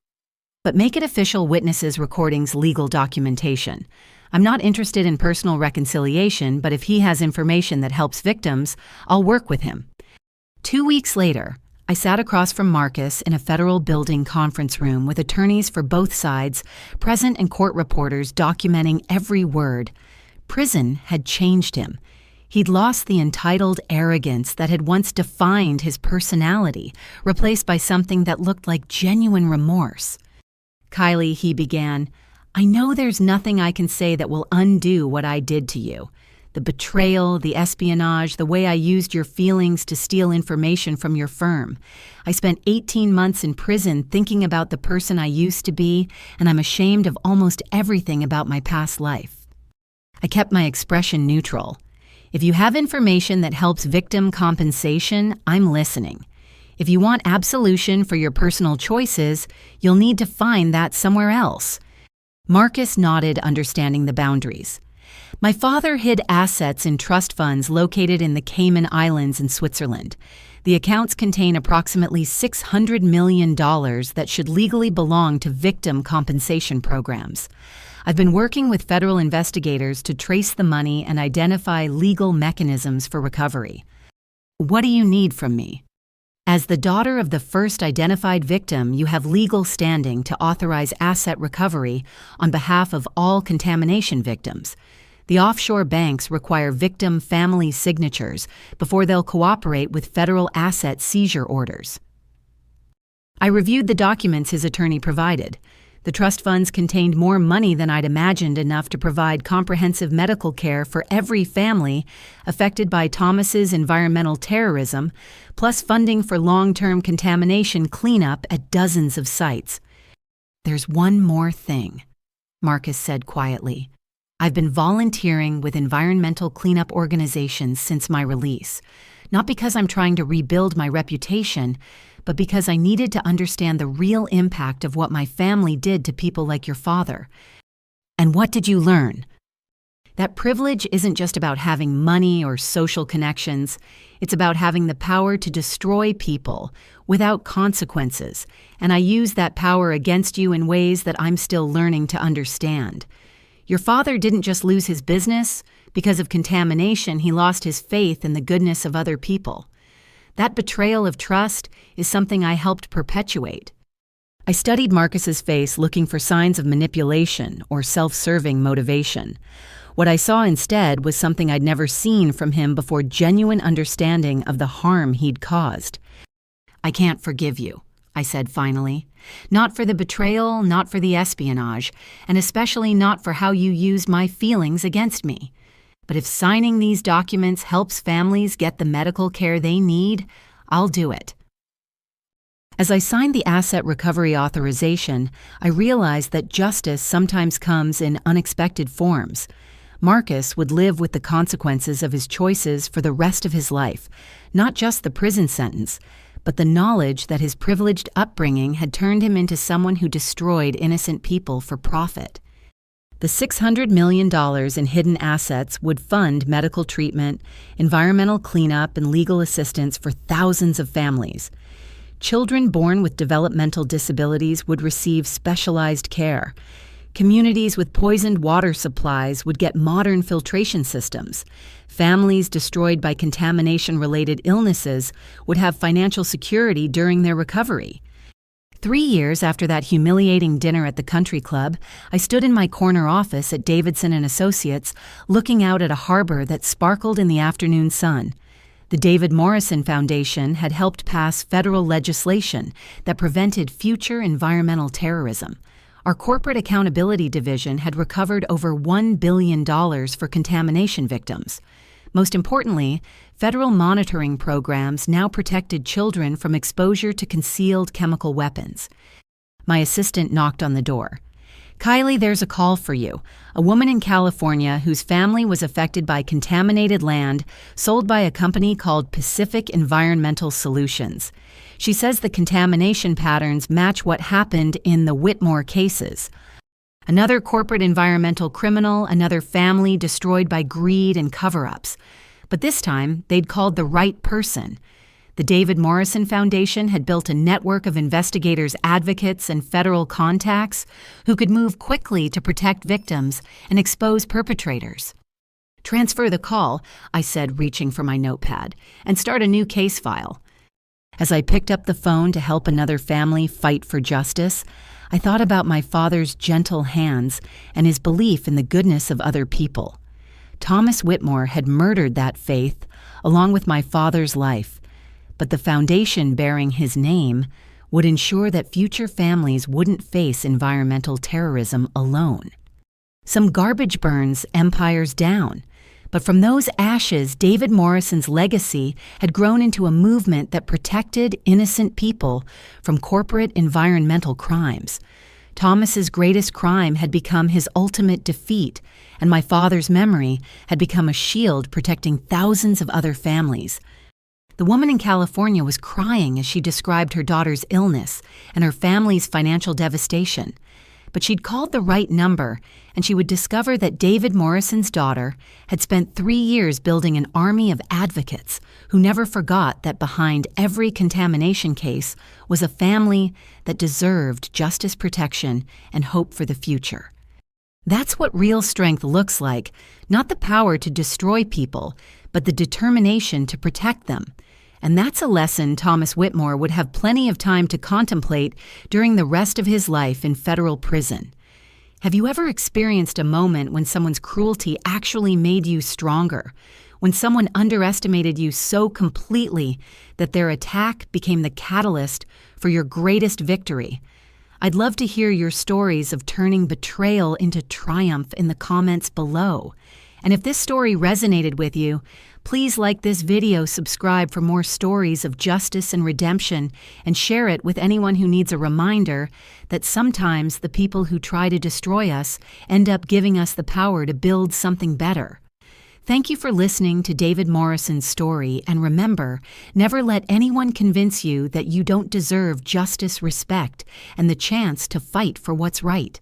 But make it official: witnesses, recordings, legal documentation. I'm not interested in personal reconciliation, but if he has information that helps victims, I'll work with him. 2 weeks later, I sat across from Marcus in a federal building conference room with attorneys for both sides, present, and court reporters documenting every word. Prison had changed him. He'd lost the entitled arrogance that had once defined his personality, replaced by something that looked like genuine remorse. Kylie, he began, I know there's nothing I can say that will undo what I did to you. The betrayal, the espionage, the way I used your feelings to steal information from your firm. I spent 18 months in prison thinking about the person I used to be, and I'm ashamed of almost everything about my past life. I kept my expression neutral. If you have information that helps victim compensation, I'm listening. If you want absolution for your personal choices, you'll need to find that somewhere else. Marcus nodded, understanding the boundaries. My father hid assets in trust funds located in the Cayman Islands in Switzerland. The accounts contain approximately $600 million that should legally belong to victim compensation programs. I've been working with federal investigators to trace the money and identify legal mechanisms for recovery. What do you need from me? As the daughter of the first identified victim, you have legal standing to authorize asset recovery on behalf of all contamination victims. The offshore banks require victim family signatures before they'll cooperate with federal asset seizure orders. I reviewed the documents his attorney provided. The trust funds contained more money than I'd imagined, enough to provide comprehensive medical care for every family affected by Thomas's environmental terrorism, plus funding for long-term contamination cleanup at dozens of sites. There's one more thing, Marcus said quietly. I've been volunteering with environmental cleanup organizations since my release, not because I'm trying to rebuild my reputation, but because I needed to understand the real impact of what my family did to people like your father. And what did you learn? That privilege isn't just about having money or social connections. It's about having the power to destroy people without consequences, and I use that power against you in ways that I'm still learning to understand. Your father didn't just lose his business. Because of contamination, he lost his faith in the goodness of other people. That betrayal of trust is something I helped perpetuate. I studied Marcus's face, looking for signs of manipulation or self-serving motivation. What I saw instead was something I'd never seen from him before: genuine understanding of the harm he'd caused. I can't forgive you, I said finally. Not for the betrayal, not for the espionage, and especially not for how you used my feelings against me. But if signing these documents helps families get the medical care they need, I'll do it. As I signed the asset recovery authorization, I realized that justice sometimes comes in unexpected forms. Marcus would live with the consequences of his choices for the rest of his life, not just the prison sentence, but the knowledge that his privileged upbringing had turned him into someone who destroyed innocent people for profit. The $600 million in hidden assets would fund medical treatment, environmental cleanup, and legal assistance for thousands of families. Children born with developmental disabilities would receive specialized care. Communities with poisoned water supplies would get modern filtration systems. Families destroyed by contamination-related illnesses would have financial security during their recovery. 3 years after that humiliating dinner at the country club, I stood in my corner office at Davidson and Associates, looking out at a harbor that sparkled in the afternoon sun. The David Morrison Foundation had helped pass federal legislation that prevented future environmental terrorism. Our corporate accountability division had recovered over $1 billion for contamination victims. Most importantly, federal monitoring programs now protected children from exposure to concealed chemical weapons. My assistant knocked on the door. "Kylie, there's a call for you. A woman in California whose family was affected by contaminated land sold by a company called Pacific Environmental Solutions. She says the contamination patterns match what happened in the Whitmore cases. Another corporate environmental criminal, another family destroyed by greed and cover-ups. But this time, they'd called the right person. The David Morrison Foundation had built a network of investigators, advocates, and federal contacts who could move quickly to protect victims and expose perpetrators. "Transfer the call," I said, reaching for my notepad, "and start a new case file." As I picked up the phone to help another family fight for justice, I thought about my father's gentle hands and his belief in the goodness of other people. Thomas Whitmore had murdered that faith along with my father's life, but the foundation bearing his name would ensure that future families wouldn't face environmental terrorism alone. Some garbage burns empires down, but from those ashes, David Morrison's legacy had grown into a movement that protected innocent people from corporate environmental crimes. Thomas's greatest crime had become his ultimate defeat, and my father's memory had become a shield protecting thousands of other families. The woman in California was crying as she described her daughter's illness and her family's financial devastation. But she'd called the right number, and she would discover that David Morrison's daughter had spent 3 years building an army of advocates who never forgot that behind every contamination case was a family that deserved justice, protection, and hope for the future. That's what real strength looks like, not the power to destroy people, but the determination to protect them. And that's a lesson Thomas Whitmore would have plenty of time to contemplate during the rest of his life in federal prison. Have you ever experienced a moment when someone's cruelty actually made you stronger? When someone underestimated you so completely that their attack became the catalyst for your greatest victory? I'd love to hear your stories of turning betrayal into triumph in the comments below. And if this story resonated with you, please like this video, subscribe for more stories of justice and redemption, and share it with anyone who needs a reminder that sometimes the people who try to destroy us end up giving us the power to build something better. Thank you for listening to David Morrison's story, and remember, never let anyone convince you that you don't deserve justice, respect, and the chance to fight for what's right.